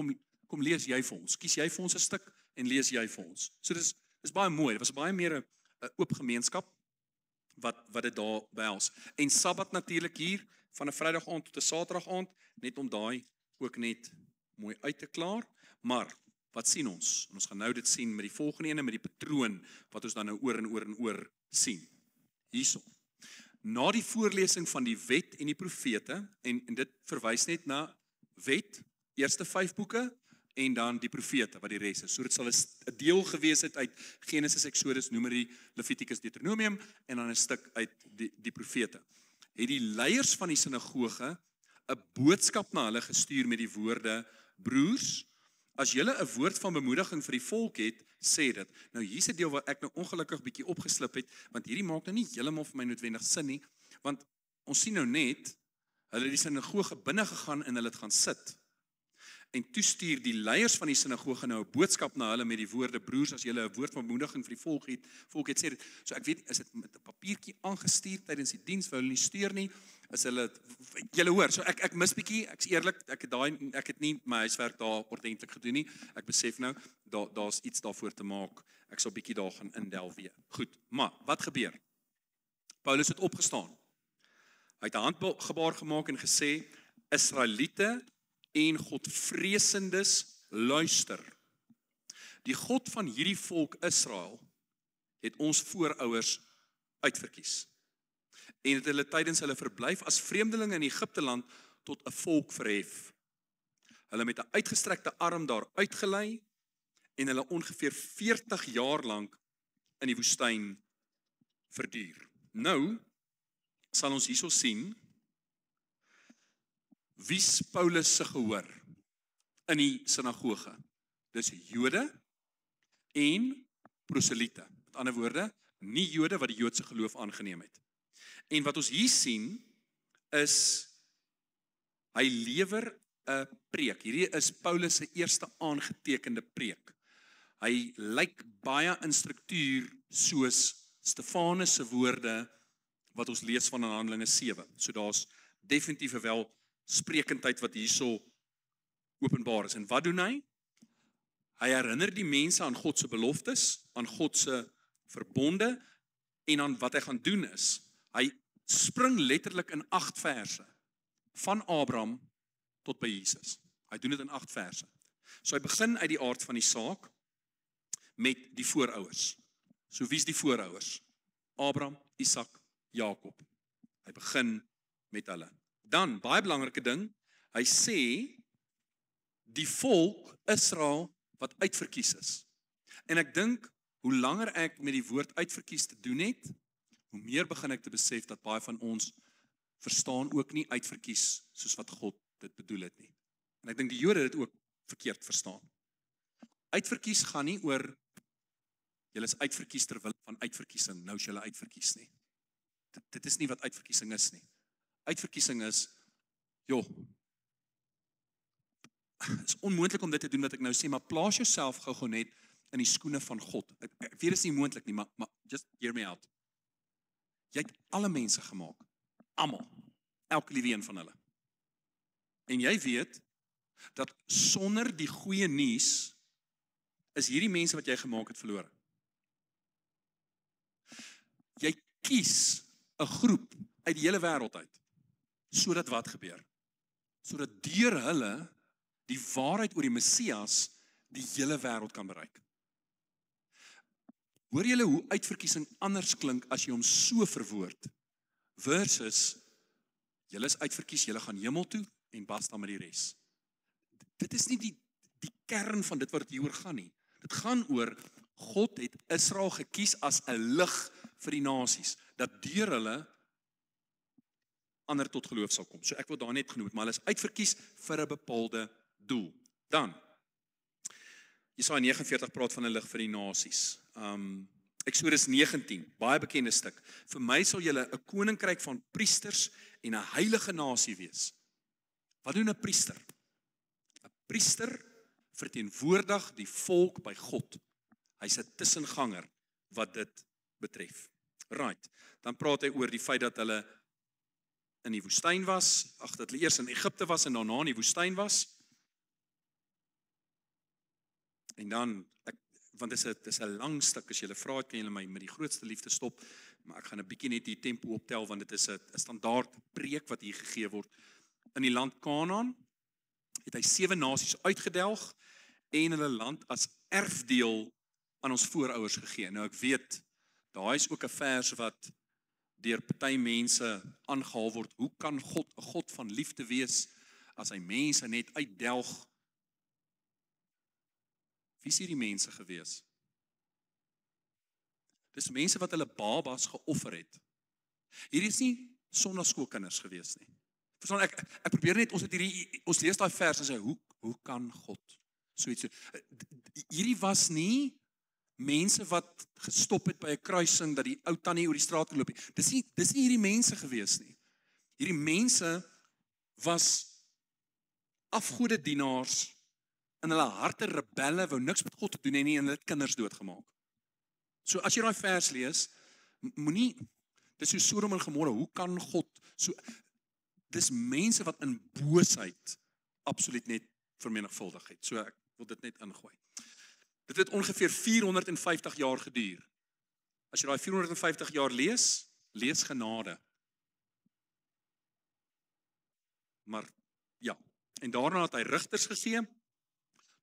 kom lees jy vir ons. Kies jy vir ons 'n stuk en lees jy vir ons. So dis baie mooi. Dit was baie meer 'n oop gemeenskap wat dit daar behels. En Sabbat natuurlik hier van 'n Vrydag aand tot 'n Saterdag aand, net om daai ook net mooi uit te klaar. Maar wat sien ons? En ons gaan nou dit sien met die volgende ene, met die patroon wat ons dan nou oor en oor sien. Hierso. Na die voorlesing van die wet en die profete, en dit verwys net na wet, eerste 5 boeke, en dan die profete wat die res is. So dit sal 'n deel gewees het uit Genesis, Exodus, Numeri, Levitikus, Deuteronomium, en dan 'n stuk uit die profete. Het die leiers van die sinagoge 'n boodskap na hulle gestuur met die woorde: broers, as julle 'n woord van bemoediging vir die volk het, sê dit. Nou hier's 'n deel wat ek nou ongelukkig bietjie opgeslip het, want hierdie maak nou nie heeltemal vir my noodwendig sin nie, want ons sien nou net, hulle het die sinagoge binne gegaan en hulle het gaan sit. En toe stuur die leiers van die sinagoge nou 'n boodskap na hulle met die woorde: broers, as julle 'n woord van bemoediging vir die volk het, sê dit. So ek weet, is dit met 'n papiertjie aangestuur tydens die diens, wou hulle nie stuur nie, is hulle, julle hoor, so ek mis bietjie, ek's eerlik, ek het nie my huiswerk daar ordentlik gedoen nie, ek besef nou, daar's iets daarvoor te maak, ek sal bietjie daar gaan indelf weer. Goed, maar, wat gebeur? Paulus het opgestaan, hy het 'n handgebaar gemaak en gesê: Israeliete en Godvreesendes, luister. Die God van hierdie volk Israel het ons voorouers uitverkies en het hulle tydens hulle verblyf as vreemdelinge in Egipte land tot 'n volk verhef. Hulle met 'n uitgestrekte arm daar uitgelei en hulle ongeveer 40 jaar lank in die woestyn verduur. Nou sal ons hierso sien wie's Paulus se gehoor in die sinagoge. Dis Jode en proseliete. Met ander woorde, nie Jode wat die Joodse geloof aangeneem het. En wat ons hier sien is hy lewer 'n preek. Hierdie is Paulus se eerste aangetekende preek. Hy lyk baie in struktuur soos Stefanus se woorde wat ons lees van in Handelinge 7. So daar's definitief wel sprekendheid wat hierso openbaar is. En wat doen hy? Hy herinner die mense aan God se beloftes, aan God se verbonde, en aan wat hy gaan doen is, hy spring letterlik in 8 verse, van Abraham tot by Jesus. Hy doen dit in 8 verse. So hy begin uit die aard van die saak, met die voorouers. So wie's die voorouers? Abraham, Isak, Jakob. Hy begin met hulle. Dan, baie belangrike ding, hy sê, die volk Israel wat uitverkies is. En ek dink, hoe langer ek met die woord uitverkies te doen het, hoe meer begin ek te besef dat baie van ons verstaan ook nie uitverkies soos wat God dit bedoel het nie. En ek dink die Jode het dit ook verkeerd verstaan. Uitverkies gaan nie oor, julle is uitverkies ter wille van uitverkiesing, nou is julle uitverkies nie. Dit is nie wat uitverkiesing is nie. Uitverkiesing is, het is onmoontlik om dit te doen wat ek nou sê, maar plaas jouself gou net in die skoene van God. Ek weet dit is nie moontlik nie, maar just hear me out. Jy het alle mense gemaak, almal, elke liewe een van hulle. En jy weet, dat sonder die goeie nuus, is hierdie mense wat jy gemaak het verlore. Jy kies 'n groep uit die hele wêreld uit. Sodat wat gebeur? Sodat deur hulle die waarheid oor die Messias die hele wêreld kan bereik. Hoor julle hoe uitverkiesing anders klink as jy hom so verwoord? Versus, julle is uitverkies, julle gaan hemel toe en basta met die res. Dit is nie die kern van dit wat dit hieroor gaan nie. Dit gaan oor, God het Israel gekies as 'n lig vir die nasies, dat deur hulle ander tot geloof sal kom. So ek wil daar net genoem, maar hulle is uitverkies vir 'n bepaalde doel. Dan, Jesaja 49 praat van 'n lig vir die nasies. Eksodus 19, baie bekende stuk. Vir my sal julle 'n koninkryk van priesters en 'n heilige nasie wees. Wat doen 'n priester? 'n Priester verteenwoordig die volk by God. Hy's 'n tussenganger wat dit betref. Right. Dan praat hy oor die feit dat hulle in die woestyn was, dat hulle eers in Egipte was en daarna in die woestyn was. En dan, want dit is 'n lang stuk, as julle vra, kan julle my met die grootste liefde stop, maar ek gaan 'n bietjie net die tempo optel, want dit is 'n standaard preek wat hier gegee word. In die land Kanaan het hy 7 nasies uitgedelg en hulle land as erfdeel aan ons voorouers gegee. Nou ek weet, daar is ook 'n vers wat deur party mense aangehaal word. Hoe kan God 'n God van liefde wees as hy mense net uitdelg? Wie is hierdie mense gewees? Dis mense wat hulle babas geoffer het. Hierdie is nie sonnaskoolkinders gewees nie. Verstaan, ek probeer net, ons lees daai vers en sê, hoe kan God so iets? Hierdie was nie mense wat gestop het by 'n kruising, dat die ou tannie oor die straat geloop het. Dis nie hierdie mense gewees nie. Hierdie mense was afgodedienaars, in hulle harte rebelle, wou niks met God te doen hê nie, en hulle het kinders doodgemaak. So as jy daai vers lees, moenie, dis so Sodom en Gomorra, hoe kan God so, dis mense wat in boosheid absoluut net vermenigvuldig het. So ek wil dit net ingooi. Dit het ongeveer 450 jaar geduur. As jy daai 450 jaar lees genade. Maar ja, en daarna het hy rigters gegee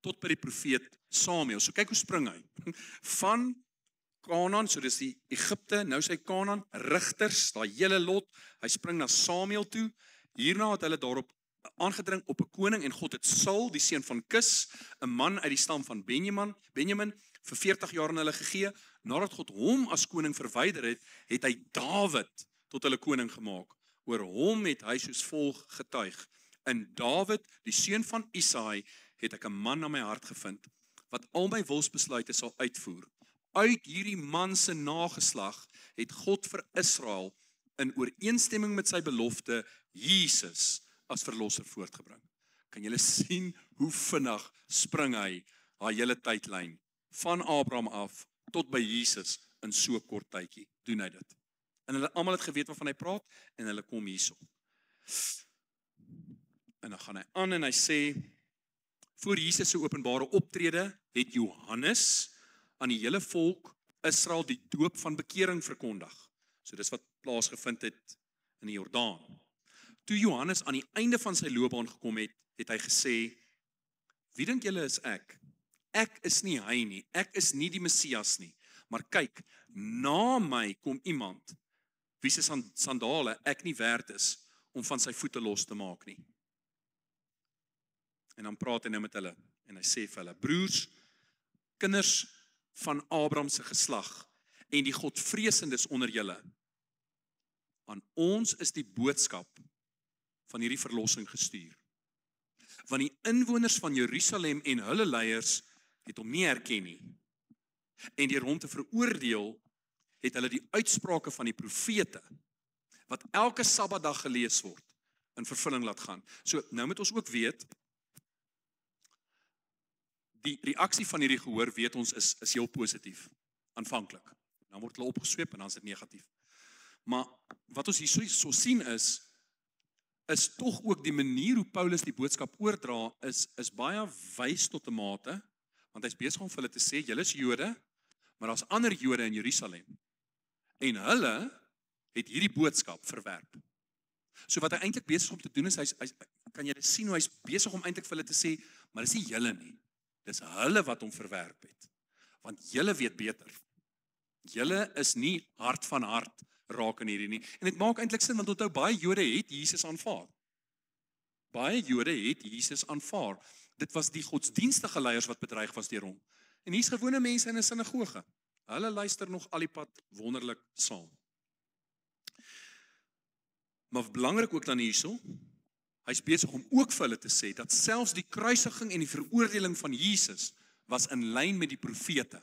tot by die profeet Samuel. So kyk hoe spring hy. Van Kanaan, so dis die Egipte, nou sy Kanaan, rigters, daai hele lot, hy spring na Samuel toe. Hierna het hulle daarop aangedring op 'n koning, en God het Saul, die seun van Kis, 'n man uit die stam van Benjamin, vir 40 jaar aan hulle gegee. Nadat God hom as koning verwyder het, het hy Dawid tot hulle koning gemaak. Oor hom het hy soos volg getuig: in Dawid, die seun van Isaai, het ek 'n man na my hart gevind, wat al my wilsbesluite sal uitvoer. Uit hierdie man se nageslag het God vir Israel in ooreenstemming met sy belofte Jesus as verlosser voortgebring. Kan julle sien hoe vinnig spring hy haar hele tydlyn van Abraham af tot by Jesus in so kort tydjie doen hy dit. En hulle almal het geweet waarvan hy praat en hulle kom hierso. En dan gaan hy aan en hy sê, voor Jesus se openbare optrede het Johannes aan die hele volk Israel die doop van bekering verkondig. So dis wat plaasgevind het in die Jordaan. Toe Johannes aan die einde van sy loopbaan gekom het, het hy gesê, wie dink julle is ek? Ek is nie hy nie, ek is nie die Messias nie, maar kyk, na my kom iemand, wie se sandale ek nie werd is, om van sy voete los te maak nie. En dan praat hy nou met hulle, en hy sê vir hulle, broers, kinders van Abraham se geslag, en die Godvreesendes onder julle, aan ons is die boodskap van hierdie verlossing gestuur. Want die inwoners van Jerusalem en hulle leiers het hom nie herken nie. En deur hom te veroordeel, het hulle die uitsprake van die profete, wat elke Sabbatdag gelees word, in vervulling laat gaan. So, nou moet ons ook weet, die reaksie van hierdie gehoor, weet ons, is heel positief, aanvanklik. Dan word hulle opgesweep en dan is dit negatief. Maar wat ons hier so sien is tog ook die manier hoe Paulus die boodskap oordra, is baie wys tot 'n mate, want hy's besig om vir hulle te sê, julle is Jode, maar daar's ander Jode in Jerusalem. En hulle het hierdie boodskap verwerp. So wat hy eintlik besig om te doen is, kan jy sien hoe hy's besig om eintlik vir hulle te sê, maar dis nie julle nie, dis hulle wat hom verwerp het, want julle weet beter. Julle is nie hart van hart raak in hierdie nie, en dit maak eintlik sin, want onthou, baie Jode het Jesus aanvaar. Baie Jode het Jesus aanvaar. Dit was die godsdienstige leiers wat bedreig was deur hom. En hier's gewone mense in 'n sinagoge. Hulle luister nog al die pad wonderlik saam. Maar belangrik ook dan hierso, hy's besig om ook vir hulle te sê dat selfs die kruisiging en die veroordeling van Jesus was in lyn met die profete.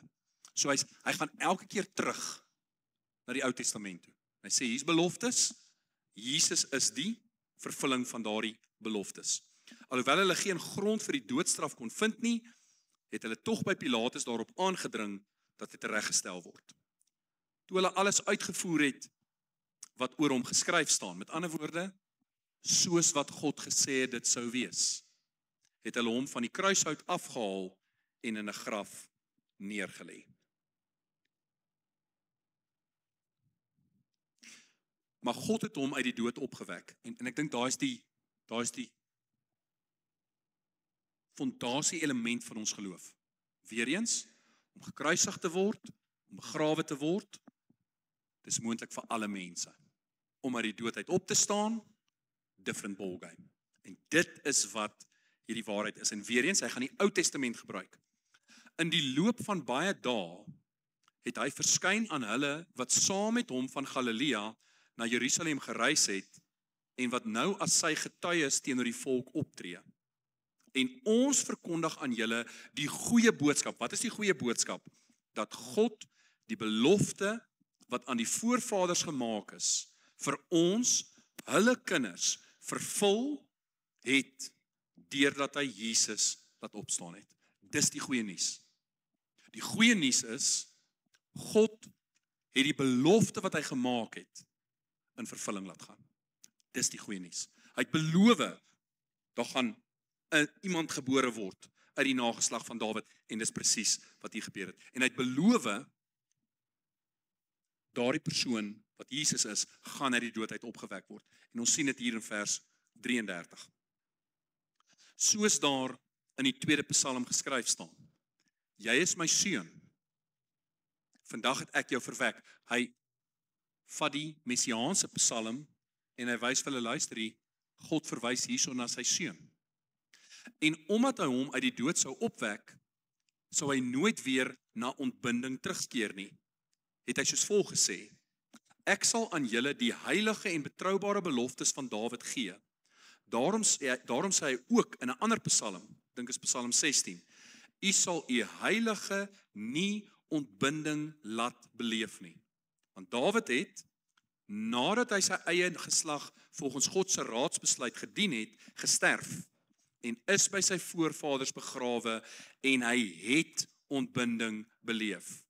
So hy gaan elke keer terug na die Ou Testament toe. Hy sê hier's beloftes, Jesus is die vervulling van daardie beloftes. Alhoewel hulle geen grond vir die doodstraf kon vind nie, het hulle tog by Pilatus daarop aangedring dat dit reggestel word. Toe hulle alles uitgevoer het wat oor hom geskryf staan, met ander woorde, soos wat God gesê het dit sou wees, het hulle hom van die kruishout afgehaal en in 'n graf neergelê. Maar God het hom uit die dood opgewek. En ek dink daar is die fondasie element van ons geloof. Weereens, om gekruisig te word, om begrawe te word, dis moontlik vir alle mense. Om uit die dood uit op te staan, different ballgame. En dit is wat hierdie waarheid is. En weereens, hy gaan die Ou Testament gebruik. In die loop van baie dae het hy verskyn aan hulle wat saam met hom van Galilea na Jerusalem gereis het en wat nou as sy getuies teenoor die volk optree. En ons verkondig aan julle die goeie boodskap. Wat is die goeie boodskap? Dat God die belofte wat aan die voorvaders gemaak is, vir ons, hulle kinders, vervul het, deurdat hy Jesus laat opstaan het. Dis die goeie nuus. Die goeie nuus is, God het die belofte wat hy gemaak het, in vervulling laat gaan. Dis die goeie nuus. Hy het beloof, daar gaan iemand gebore word uit die nageslag van Dawid, en dis presies wat hier gebeur het. En hy het beloof, daardie persoon wat Jesus is, gaan uit die dood uit opgewek word. En ons sien dit hier in vers 33. Soos daar in die 2de Psalm geskryf staan. Jy is my seun. Vandag het ek jou verwek. Hy vat die messiaanse Psalm en hy wys vir hulle, luister hier, God verwys hierso na sy seun. En omdat hy hom uit die dood sou opwek, sou hy nooit weer na ontbinding terugkeer nie. Het hy soos volg gesê, ek sal aan julle die heilige en betroubare beloftes van Dawid gee. Daarom sê hy ook in 'n ander Psalm, dink is Psalm 16, u sal u heilige nie ontbinding laat beleef nie. Want Dawid het, nadat hy sy eie geslag volgens God se raadsbesluit gedien het, gesterf en is by sy voorvaders begrawe en hy het ontbinding beleef.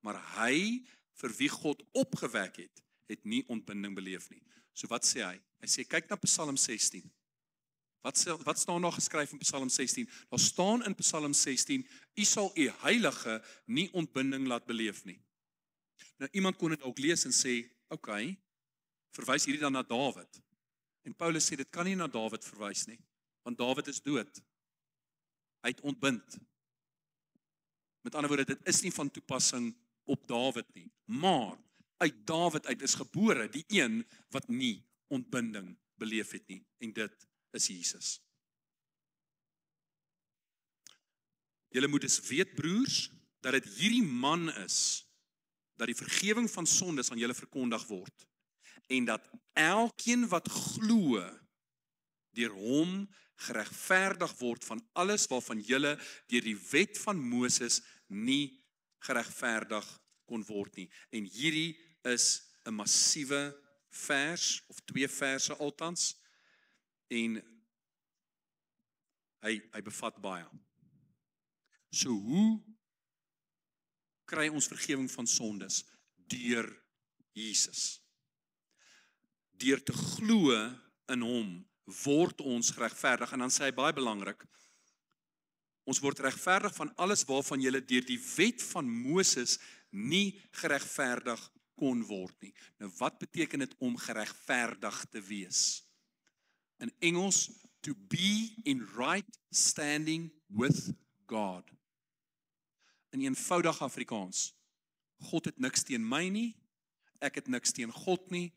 Maar hy, vir wie God opgewek het nie ontbinding beleef nie. So wat sê hy? Hy sê, kyk na Psalm 16. Wat staan daar geskryf in Psalm 16? Daar staan in Psalm 16, u sal u heilige nie ontbinding laat beleef nie. Nou iemand kon dit ook lees en sê, okay, verwys hierdie dan na Dawid. En Paulus sê, dit kan nie na Dawid verwys nie, want Dawid is dood. Hy het ontbind. Met ander woorde, dit is nie van toepassing op Dawid nie, maar uit Dawid uit is gebore die een wat nie ontbinding beleef het nie, en dit is Jesus. Julle moet dus weet, broers, dat dit hierdie man is, dat die vergewing van sondes aan julle verkondig word, en dat elkeen wat glo, deur hom geregverdig word van alles waarvan julle deur die wet van Moses nie geregverdig kon word nie. En hierdie is 'n massiewe vers, of 2 verse altans, en hy bevat baie. So hoe kry ons vergewing van sondes? Deur Jesus. Deur te glo in hom word ons geregverdig. En dan sê hy baie belangrik, ons word regverdig van alles waarvan julle deur die wet van Moses nie geregverdig kon word nie. Nou wat beteken dit om geregverdig te wees? In Engels, to be in right standing with God. In eenvoudig Afrikaans, God het niks teen my nie, ek het niks teen God nie,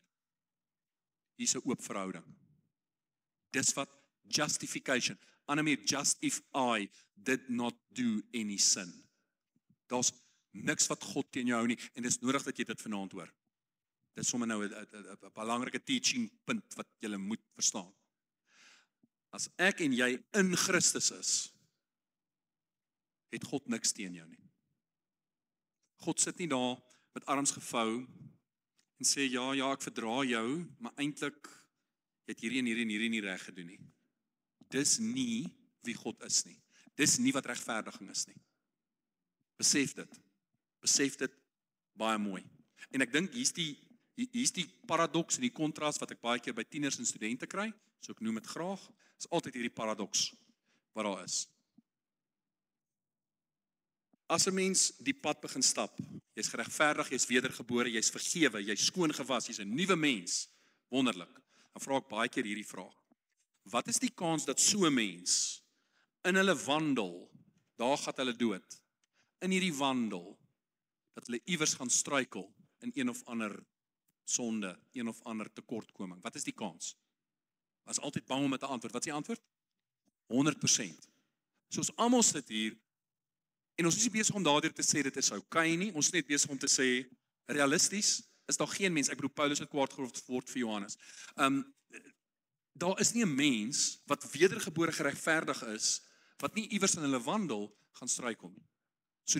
hier's 'n oop verhouding. Dis wat justification, Annelie, just if I did not do any sin. Daar's niks wat God teen jou hou nie, en dis nodig dat jy dit vanaand hoor. Dis sommer nou 'n belangrike teaching punt wat jy moet verstaan. As ek en jy in Christus is, het God niks teen jou nie. God sit nie daar met arms gevou en sê, ja, ek verdra jou, maar eintlik het hierdie en hierdie nie reg gedoen nie. Dis nie wie God is nie. Dis nie wat regverdiging is nie. Besef dit. Besef dit baie mooi. En ek dink hier's die paradoks en die kontras wat ek baie keer by tieners en studente kry, so ek noem dit graag, is altyd hierdie paradoks wat daar is. As 'n mens die pad begin stap, jy's geregverdig, jy's wedergebore, jy's vergewe, jy's skoon gewas, jy's 'n nuwe mens, wonderlik. Dan vra ek baie keer hierdie vraag. Wat is die kans dat so 'n mens in hulle wandel, daar gaan hulle dood, in hierdie wandel, dat hulle iewers gaan struikel in een of ander sonde, een of ander tekortkoming? Wat is die kans? Was altyd bang om met 'n antwoord. Wat is die antwoord? 100%. So ons almal sit hier, en ons is nie besig om daardeur te sê dit is okay nie, ons is net besig om te sê, realisties, is daar geen mens, ek bedoel Paulus het kwaad geword vir Johannes, daar is nie 'n mens wat wedergebore geregverdig is, wat nie iewers in hulle wandel gaan struikel nie. So,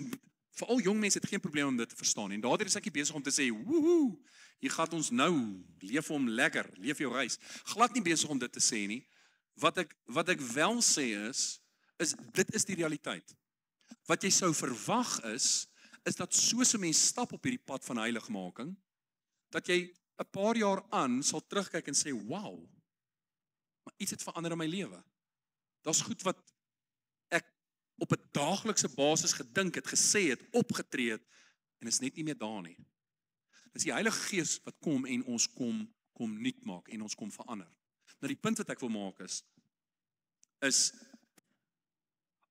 veral jong mense het geen probleem om dit te verstaan, en daardeur is ek nie besig om te sê, woehoe, hier gaan ons nou, leef hom lekker, leef jou reis, glad nie besig om dit te sê nie. Wat ek wel sê is dit is die realiteit. Wat jy sou verwag is dat soos 'n mens stap op hierdie pad van heiligmaking, dat jy 'n paar jaar aan sal terugkyk en sê, wow, maar iets het verander in my lewe. Daar's goed wat ek op 'n daaglikse basis gedink het, gesê het, opgetree het, en is net nie meer daar nie. Dis die Heilige Gees wat kom en ons kom nuut maak en ons kom verander. Nou die punt wat ek wil maak is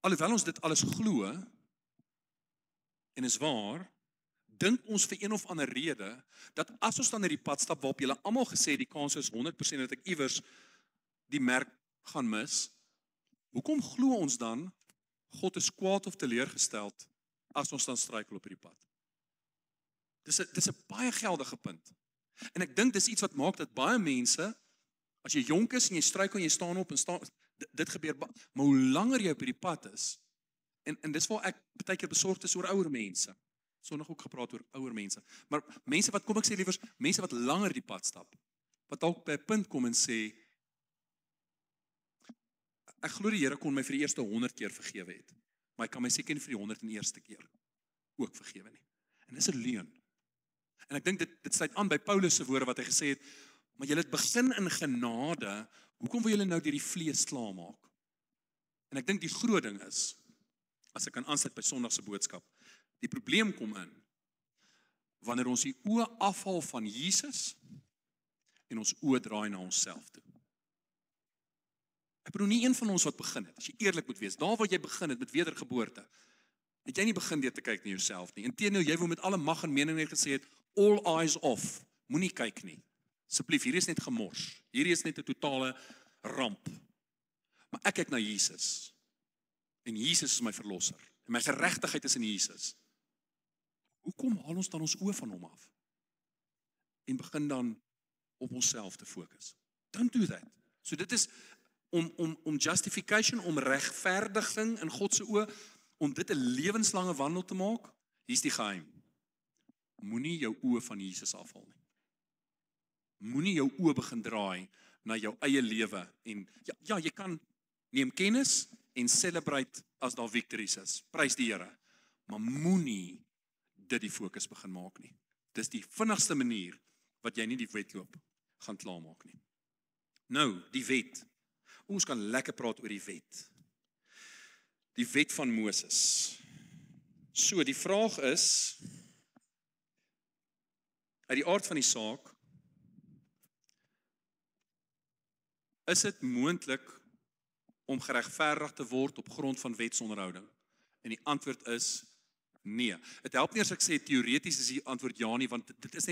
alhoewel ons dit alles glo en is waar, dink ons vir een of ander rede dat as ons dan na die pad stap waarop julle almal gesê die kans is 100% dat ek iewers die merk gaan mis, hoekom glo ons dan God is kwaad of teleurgesteld as ons dan struikel op hierdie pad? Dis 'n baie geldige punt. En ek dink dis iets wat maak dat baie mense, as jy jonk is en jy struikel en jy staan op en staan, dit gebeur, maar hoe langer jy op hierdie pad is, en dis waar ek baie keer besorgd is oor ouer mense. Sondag ook gepraat oor ouer mense. Maar mense wat, kom ek sê liewers, mense wat langer die pad stap, wat dalk by 'n punt kom en sê, ek glo die Here kon my vir die eerste 100 keer vergewe het, maar hy kan my seker nie vir die 101ste keer ook vergewe nie. En dis 'n leuen. En ek dink dit sluit aan by Paulus se woorde wat hy gesê het, maar julle het begin in genade, hoekom wil julle nou deur die vlees klaarmaak? En ek dink die groot ding is, as ek kan aansluit by Sondag se boodskap, die probleem kom in wanneer ons die oë afhaal van Jesus en ons oë draai na onsself toe. Ek bedoel nie een van ons wat begin het, as jy eerlik moet wees, daar waar jy begin het met wedergeboorte, het jy nie begin deur te kyk na jouself nie. Inteendeel, jy wou met alle mag en mening net gesê het, all eyes off, moenie kyk nie. Asseblief, hierdie is net gemors. Hierdie is net 'n totale ramp. Maar ek kyk na Jesus. En Jesus is my verlosser. En my geregtigheid is in Jesus. Hoekom haal ons dan ons oë van hom af? En begin dan op onsself te fokus. Don't do that. So dit is om justification, om regverdiging in God se oë, om dit 'n lewenslange wandel te maak. Hier's die geheim. Moenie jou oë van Jesus afhaal nie. Moenie jou oë begin draai na jou eie lewe en ja, jy kan neem kennis en celebrate as daar victories is. Prys die Here. Maar moenie dit die fokus begin maak nie. Dis die vinnigste manier wat jy nie die wedloop gaan klaarmaak nie. Nou, die wet. Ons kan lekker praat oor die wet. Die wet van Moses. So, die vraag is, uit die aard van die saak, is dit moontlik om geregverdig te word op grond van wetsonderhouding? En die antwoord is nee. Dit help nie as ek sê teoreties is die antwoord ja nie, want dit is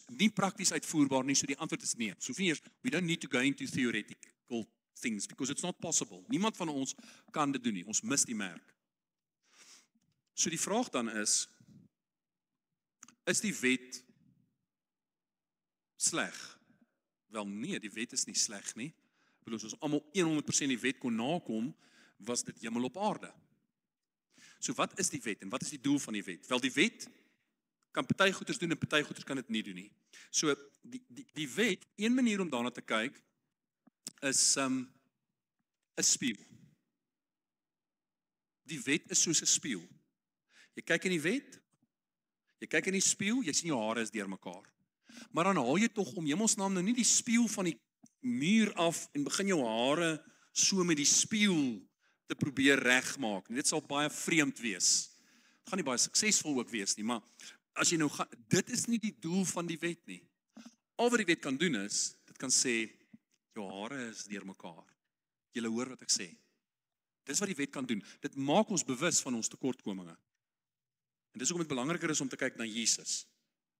nie prakties uitvoerbaar nie, so die antwoord is nee. So we don't need to go into theoretical things, because it's not possible. Niemand van ons kan dit doen nie, ons mis die merk. So die vraag dan is die wet sleg? Wel nee, die wet is nie sleg nie. Ek bedoel, as ons almal 100% die wet kon nakom, was dit hemel op aarde. So wat is die wet en wat is die doel van die wet? Wel, die wet kan party goeders doen en party goeders kan dit nie doen nie. So die wet, een manier om daarna te kyk is 'n spieël. Die wet is soos 'n spieël. Jy kyk in die wet, jy kyk in die spieël, jy sien jou hare is deurmekaar. Maar dan haal jy tog om hemelsnaam nou nie die spieël van die muur af en begin jou hare so met die spieël te probeer regmaak. Dit sal baie vreemd wees. Dit gaan nie baie suksesvol ook wees nie, maar as jy nou gaan, dit is nie die doel van die wet nie. Al wat die wet kan doen is, dit kan sê, jou hare is deurmekaar. Julle hoor wat ek sê. Dis wat die wet kan doen. Dit maak ons bewus van ons tekortkominge. En dis hoekom dit belangriker is om te kyk na Jesus.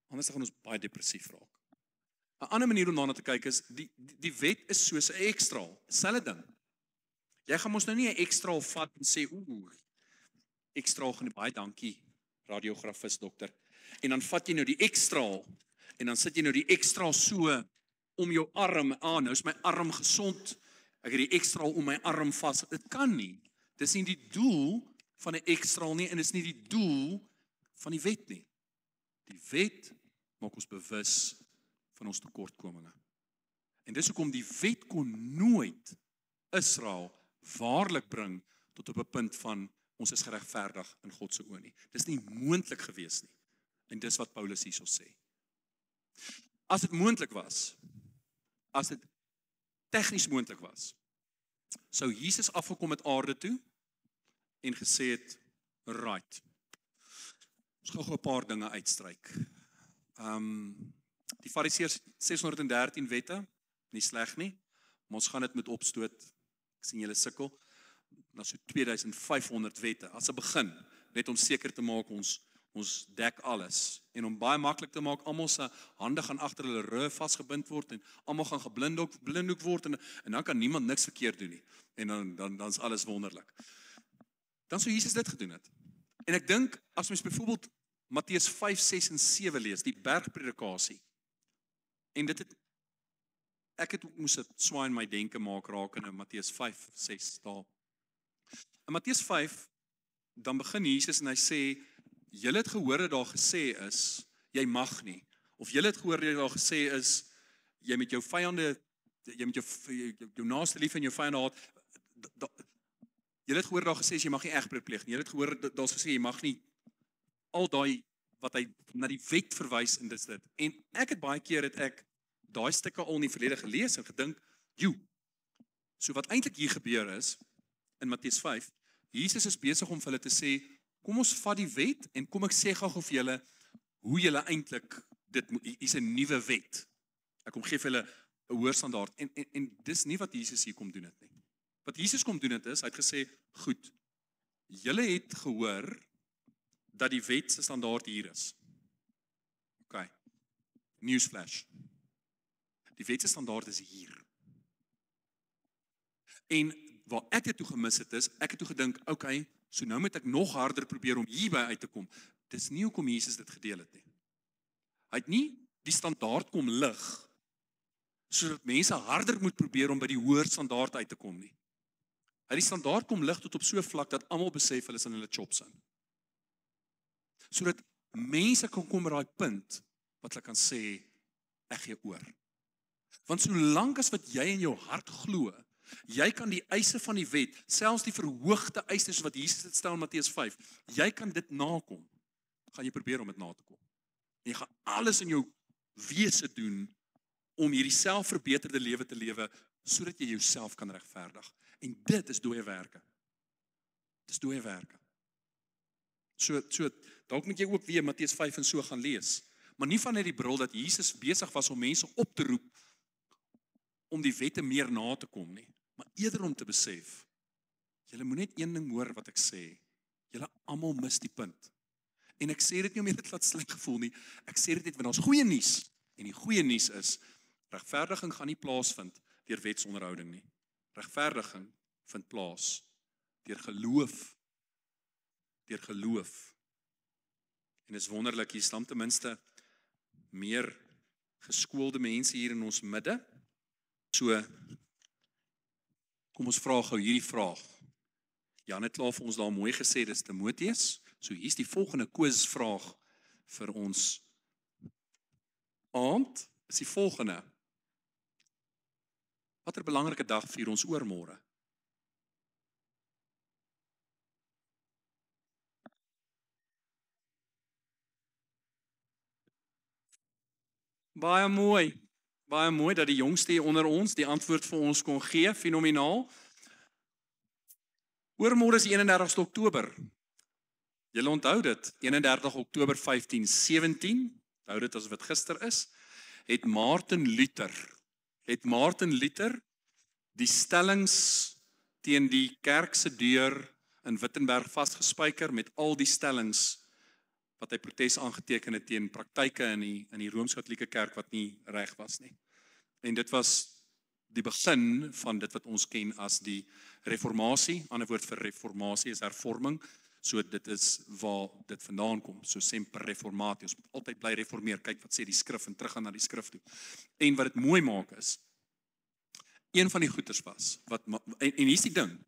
Anders gaan ons baie depressief raak. 'n Ander manier om daarna te kyk is, die wet is soos 'n ekstraal, selfde ding. Jy gaan mos nou nie 'n ekstraal vat en sê, ekstraal gaan baie dankie, radiografis dokter. En dan vat jy nou die ekstraal, en dan sit jy nou die ekstraal so om jou arm, nou is my arm gesond, ek het die ekstraal om my arm vas. Dit kan nie. Dis nie die doel van 'n ekstraal nie, en dis nie die doel van die wet nie. Die wet maak ons bewus van ons tekortkominge. En dis hoekom die wet kon nooit Israel waarlik bring tot op 'n punt van ons is geregverdig in God se oë nie. Dis nie moontlik gewees nie. En dis wat Paulus hierso sê. As dit moontlik was, as dit tegnies moontlik was, sou Jesus afgekom het aarde toe en gesê het, right, ons gaan gou 'n paar dinge uitstryk. Die Fariseërs 613 wette, nie sleg nie, maar ons gaan dit met opstoot. Ek sien julle sukkel. Na so 2500 wette as 'n begin, net om seker te maak ons dek alles en om baie maklik te maak, almal se hande gaan agter hulle rug vasgebind word en almal gaan geblinddoek word en dan kan niemand niks verkeerd doen nie. En dan is alles wonderlik. Dan sou Jesus dit gedoen het. En ek dink as mens byvoorbeeld Matteus 5, 6 en 7 lees, die bergpredikasie. En ek moes 'n swaai in my denke maak raak in Matteus 5, 6 daar. In Matteus 5 dan begin Jesus en hy sê, julle het gehoor dat daar gesê is, jy mag nie. Of julle het gehoor dat daar gesê is, jy met jou vyande, jy met jou naaste lief en jou vyande haat. Julle het gehoor daar gesê is, jy mag nie egbreek pleeg nie. Julle het gehoor daar's gesê jy mag nie al daai wat hy na die wet verwys en dis dit. En ek het baie keer daai stukke al in die verlede gelees en gedink, so wat eintlik hier gebeur is in Matteus 5, Jesus is besig om vir hulle te sê, kom ons vat die wet en kom ek sê gou vir julle hoe julle eintlik dit is 'n nuwe wet. Ek kom gee vir hulle 'n hoër standaard en dis nie wat Jesus hier kom doen het nie. Wat Jesus kom doen het is, hy het gesê, goed, julle het gehoor dat die wet se standaard hier is. Okay. Newsflash. Die wet se standaard is hier. En waar ek dit toe gemis het is, ek het toe gedink, okay, so nou moet ek nog harder probeer om hierby uit te kom. Dis nie hoekom Jesus dit gedeel het nie. Hy het nie die standaard kom lig, sodat mense harder moet probeer om by die hoër standaard uit te kom nie. Hy het die standaard kom lig tot op so 'n vlak dat almal besef hulle is in hulle chops in. Sodat mense kan kom by daai punt wat hulle kan sê, ek gee oor. Want solank as wat jy in jou hart glo, jy kan die eise van die wet, selfs die verhoogde eise wat Jesus dit stel in Matteus 5, jy kan dit nakom, gaan jy probeer om dit na te kom. En jy gaan alles in jou wese doen om hierdie selfverbeterde lewe te lewe, sodat jy jouself kan regverdig. En dit is dooie werke. Dis dooie werke. So dalk moet jy ook weer Matteus 5 en so gaan lees, maar nie vanuit die bril dat Jesus besig was om mense op te roep om die wette meer na te kom nie, maar eerder om te besef, julle moet net een ding hoor wat ek sê, julle almal mis die punt. En ek sê dit nie om julle te laat sleg gevoel nie, ek sê dit net want ons goeie nuus, en die goeie nuus is, regverdiging gaan nie plaasvind deur wetsonderhouding nie. Regverdiging vind plaas deur geloof. Deur geloof. En is wonderlik, hier staan ten minste meer geskoolde mense hier in ons midde. So, kom ons vra gou hierdie vraag. Jan het klaar vir ons daar mooi gesê, dis Timoteus. So hier's die volgende quizvraag vir ons aand, is die volgende. Watter belangrike dag vier ons oormôre? Baie mooi dat die jongste hier onder ons die antwoord vir ons kon gee, fenomenaal. Oormôre is die 31ste Oktober. Julle onthou dit, 31 Oktober 1517, onthou dit as wat gister is, het Martin Luther die stellings teen die kerk se deur in Wittenberg vasgespijker met al die stellings wat hy protes aangeteken het teen praktyke in die Rooms-Katolieke kerk wat nie reg was nie. En dit was die begin van dit wat ons ken as die reformatie, ander woord vir reformatie is hervorming, so dit is waar dit vandaan kom, so semper reformatie, ons moet altyd bly reformeer, kyk wat sê die skrif en teruggaan na die skrif toe. En wat dit mooi maak is, een van die goeters was, en hier is die ding,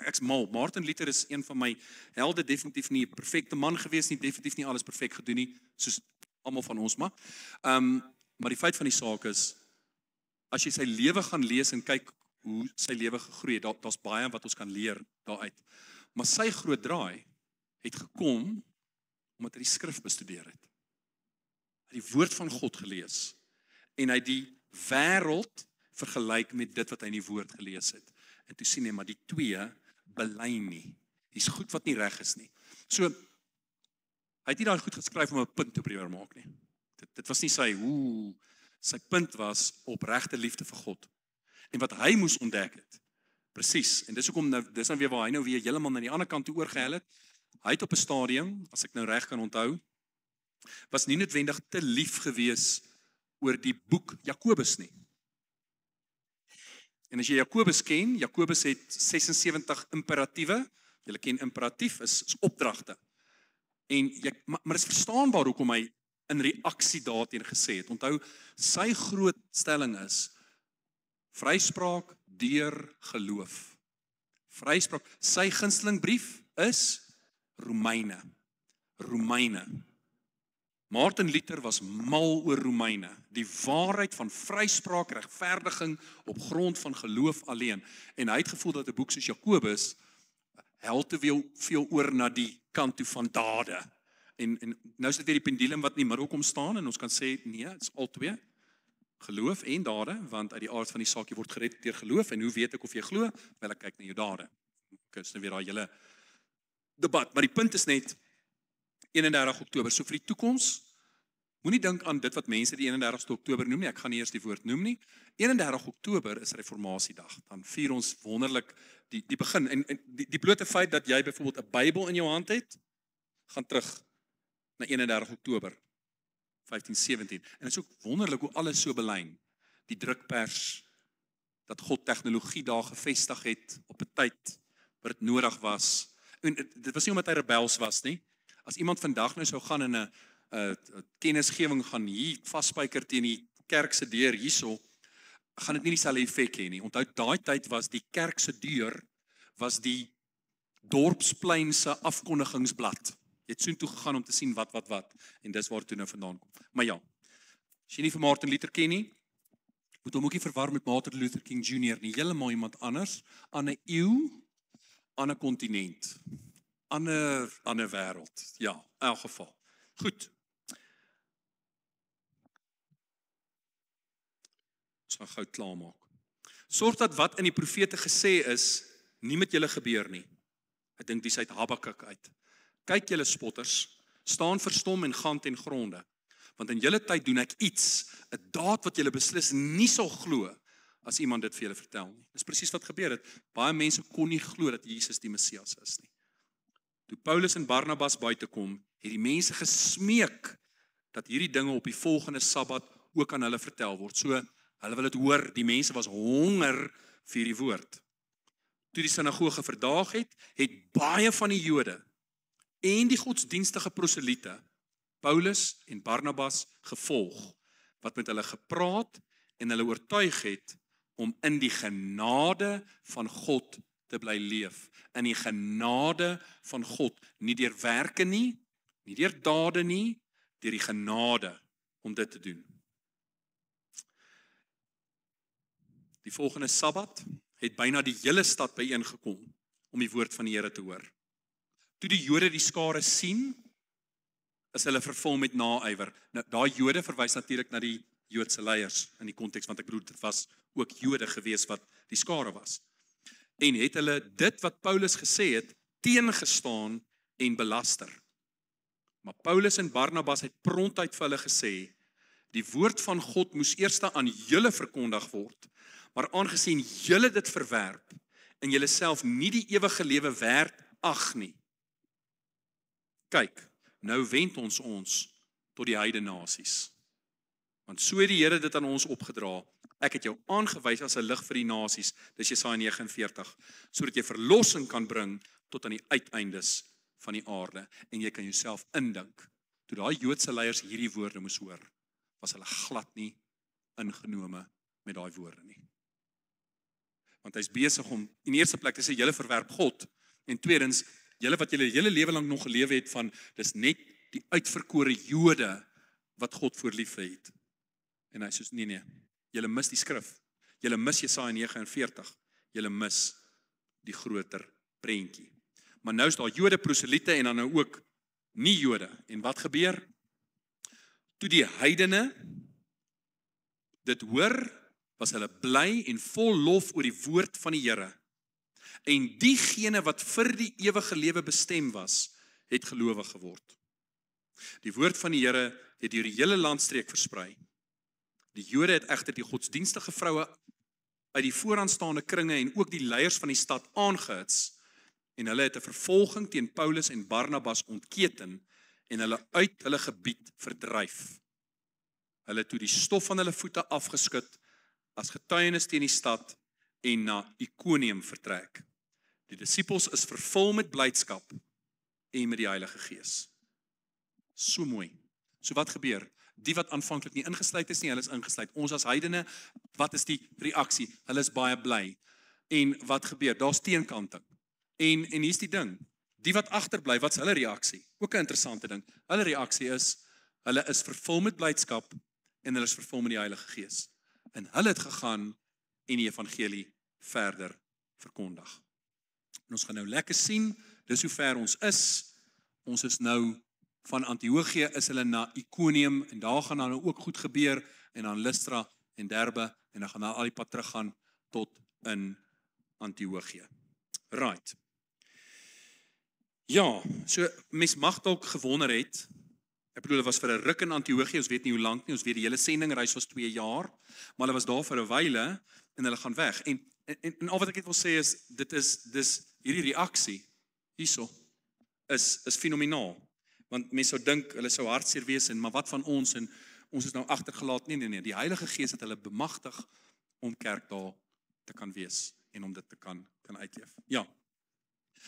ek's mal, Martin Luther is een van my helde, definitief nie 'n perfekte man gewees nie, definitief nie alles perfek gedoen nie, soos almal van ons maar. Maar die feit van die saak is, as jy sy lewe gaan lees en kyk hoe sy lewe gegroei het, daar's baie wat ons kan leer daaruit. Maar sy groot draai het gekom omdat hy die skrif bestudeer het. Hy het die woord van God gelees en hy het die wêreld vergelyk met dit wat hy in die woord gelees het. En toe sien hy maar die twee belyn nie. Dis goed wat nie reg is nie. So hy het nie daai goed geskryf om 'n punt te probeer maak nie. Dit was nie sy punt was opregte liefde vir God. En wat hy moes ontdek het. Presies. En dis hoekom dis nou weer waar hy nou weer heeltemal na die ander kant toe oorgehel het. Hy het op 'n stadium, as ek nou reg kan onthou, was nie noodwendig te lief gewees oor die boek Jakobus nie. En as jy Jakobus ken, Jakobus het 76 imperatiewe. Julle ken imperatief is opdragte. En maar is verstaanbaar hoekom hy in reaksie daarteen gesê het. Onthou, sy groot stelling is vryspraak deur geloof. Vryspraak, sy gunsteling brief is Romeine. Martin Luther was mal oor Romeine, die waarheid van vryspraak, regverdiging op grond van geloof alleen. En hy het gevoel dat 'n boek soos Jakobus hel te veel oor na die kant toe van dade. En nou is dit weer die pendulum wat in die middel kom staan en ons kan sê nee, dit is albei. Geloof en dade, want uit die aard van die saak jy word gered deur geloof en hoe weet ek of jy glo? Wel ek kyk na jou dade. Okay, dis nou weer daai hele debat, maar die punt is net 31 Oktober, so vir die toekoms, moenie dink aan dit wat mense die 31ste Oktober noem nie, ek gaan nie eers die woord noem nie. 31 Oktober is Reformasiedag, dan vier ons wonderlik die begin, en die blote feit dat jy byvoorbeeld 'n Bybel in jou hand het, gaan terug na 31 Oktober 1517, en dit is ook wonderlik hoe alles so belyn, die drukpers, dat God tegnologie daar gevestig het, op 'n tyd, wat dit nodig was, en dit was nie omdat hy rebels was nie. As iemand vandag nou sou gaan in 'n kennisgewing gaan hier vasspyker teen die kerk se deur hierso, gaan dit nie dieselfde effek hê nie. Onthou, daai tyd was die kerk se deur was die dorpsplein se afkondigingsblad. Jy het soontoe gegaan om te sien wat en dis waar toe nou vandaan kom. Maar ja, as jy nie vir Martin Luther ken nie, moet hom ook nie verwar met Martin Luther King Jr. nie, heeltemal iemand anders, aan 'n eeu, aan 'n kontinent. Ander wêreld. Ja, in elk geval. Goed. Ons gaan gou klaarmaak. Sorg dat wat in die profete gesê is, nie met julle gebeur nie. Ek dink dis uit Habakuk uit. Kyk julle spotters, staan verstom en gaan ten gronde. Want in julle tyd doen ek iets, 'n daad wat julle beslis nie sal glo as iemand dit vir julle vertel nie. Dis presies wat gebeur het. Baie mense kon nie glo dat Jesus die Messias is nie. Toe Paulus en Barnabas buite kom, het die mense gesmeek dat hierdie dinge op die volgende Sabbat ook aan hulle vertel word. So, hulle wil dit hoor, die mense was honger vir die woord. Toe die sinagoge verdaag het baie van die Jode en die godsdienstige proseliete Paulus en Barnabas gevolg, wat met hulle gepraat en hulle oortuig het om in die genade van God te bly leef. In die genade van God, nie deur werke nie, nie deur dade nie, deur die genade om dit te doen. Die volgende Sabbat het byna die hele stad byeengekom om die woord van die Here te hoor. Toe die Jode die skare sien, is hulle vervul met naaiwer. Nou, daai Jode verwys natuurlik na die Joodse leiers in die konteks, want ek bedoel dit was ook Jode gewees wat die skare was. En het hulle dit wat Paulus gesê het teengestaan en belaster. Maar Paulus en Barnabas het prontuit vir hulle gesê, die woord van God moes eers aan julle verkondig word, maar aangesien julle dit verwerp en julle self nie die ewige lewe werd ag nie. Kyk, nou wend ons tot die heidene nasies. Want so het die Here dit aan ons opgedra. Ek het jou aangewys as 'n lig vir die nasies, dis Jesaja 49, sodat jy verlossing kan bring tot aan die uiteindes van die aarde. En jy kan jouself indink, toe daai Joodse leiers hierdie woorde moes hoor, was hulle glad nie ingenome met daai woorde nie. Want hy's besig om, in eerste plek te sê, julle verwerp God, en tweedens, julle wat julle hele lewe lank nog gelewe het van, dis net die uitverkore Jode wat God voor lief het. En hy sê, nee, julle mis die skrif, julle mis Jesaja 49, julle mis die groter prentjie. Maar nou is daar Jode proseliete en dan nou ook nie Jode. En wat gebeur? Toe die heidene dit hoor, was hulle bly en vol lof oor die woord van die Here. En diegene wat vir die ewige lewe bestem was, het gelowig geword. Die woord van die Here het deur die hele landstreek versprei. Die Jode het egter die godsdienstige vroue uit die vooraanstaande kringe en ook die leiers van die stad aangehits, en hulle het 'n vervolging teen Paulus en Barnabas ontketen en hulle uit hulle gebied verdryf. Hulle het toe die stof van hulle voete afgeskit as getuienis teen die stad en na Ikonium vertrek. Die disippels is vervul met blydskap en met die Heilige Gees. So mooi. So wat gebeur? Die wat aanvanklik nie ingesluit is nie, hulle is ingesluit. Ons as heidene, wat is die reaksie? Hulle is baie bly. En wat gebeur? Daar's teenkanting. En hier's die ding. Die wat agterbly, wat's hulle reaksie? Ook 'n interessante ding. Hulle reaksie is, hulle is vervul met blydskap en hulle is vervul met die Heilige Gees. En hulle het gegaan en die evangelie verder verkondig. En ons gaan nou lekker sien, dis hoe ver ons is. Ons is nou van Antiochië is hulle na Ikonium en daar gaan nou ook goed gebeur en dan Lystra en Derbe en dan gaan hulle al die pad teruggaan tot in Antiochië. Right. Ja, so mens mag dalk gewonder het. Ek bedoel, dit was vir 'n ruk in Antiochië, ons weet nie hoe lank nie, ons weet die hele sendingreis was 2 jaar, maar hulle was daar vir 'n wyle en hulle gaan weg. En al wat ek net wil sê is, dis hierdie reaksie hierso is fenomenaal. Want mense sou dink hulle sou hartseer wees en maar wat van ons en ons is nou agtergelaat. Nee, die Heilige Gees het hulle bemagtig om kerk daar te kan wees en om dit te kan uitleef. Ja.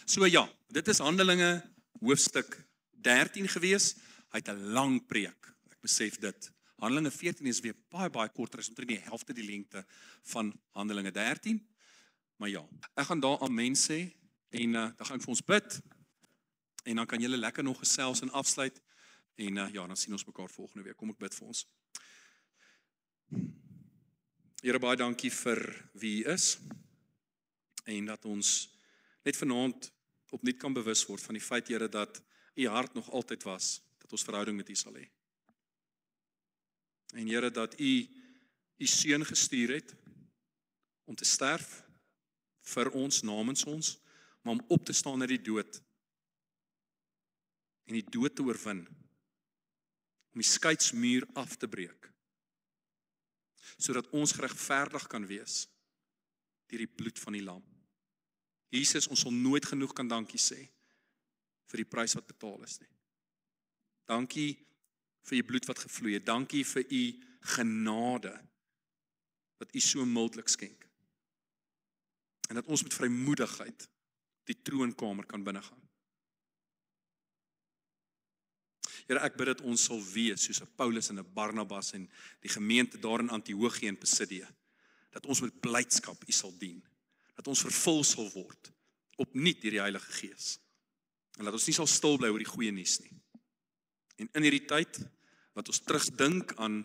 So ja, dit is Handelinge hoofstuk 13 gewees. Hy het 'n lang preek. Ek besef dit. Handelinge 14 is weer baie korter, is omtrent die helfte die lengte van Handelinge 13. Maar ja, ek gaan daar amen sê en dan gaan ek vir ons bid. En dan kan julle lekker nog gesels en afsluit. En ja, dan sien ons mekaar volgende week. Kom ek bid vir ons. Here, baie dankie vir wie U is. En dat ons net vanaand opnuut kan bewus word van die feit, Here, dat U hart nog altyd was, dat ons verhouding met U sal hê. En Here, dat U Seun gestuur het om te sterf vir ons, namens ons, maar om op te staan uit die dood en die dood te oorwin. om die skeidsmuur af te breek, sodat ons geregverdig kan wees deur die bloed van die lam. Jesus, ons sal nooit genoeg kan dankie sê vir die prys wat betaal is nie. Dankie vir u bloed wat gevloei het. Dankie vir u genade wat u so mildelik skenk. En dat ons met vrymoedigheid die troonkamer kan binnegaan. Here, ek bid dat ons sal wees soos 'n Paulus en 'n Barnabas en die gemeente daar in Antiochië en Pisidia, dat ons met blydskap u sal dien, dat ons vervul sal word, opnuut deur die Heilige Gees, en dat ons nie sal stil bly oor die goeie nuus nie. En in hierdie tyd, wat ons terugdink aan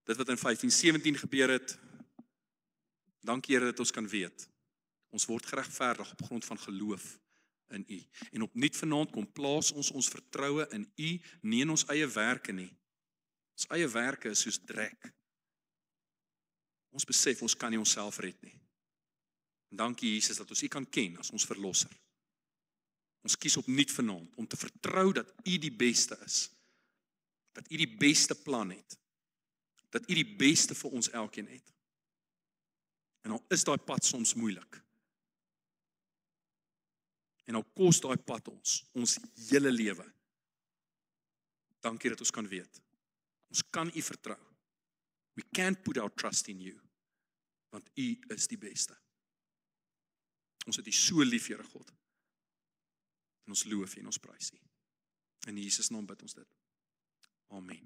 dit wat in 1517 gebeur het, dankie Here dat ons kan weet, ons word geregverdig op grond van geloof in u. En opnuut vanaand kom plaas ons vertroue in u, nie in ons eie werke nie. Ons eie werke is soos drek. Ons besef, ons kan nie onsself red nie. En dankie Jesus dat ons u kan ken as ons verlosser. Ons kies opnuut vanaand om te vertrou dat u die beste is. Dat u die beste plan het. Dat u die beste vir ons elkeen het. En al is daai pad soms moeilik. En al kos daai pad ons hele lewe. Dankie dat ons kan weet. Ons kan u vertrou. We can't put our trust in you. Want u is die beste. Ons het u so lief, Here God. En ons loof u en ons prys u. In Jesus naam bid ons dit. Amen.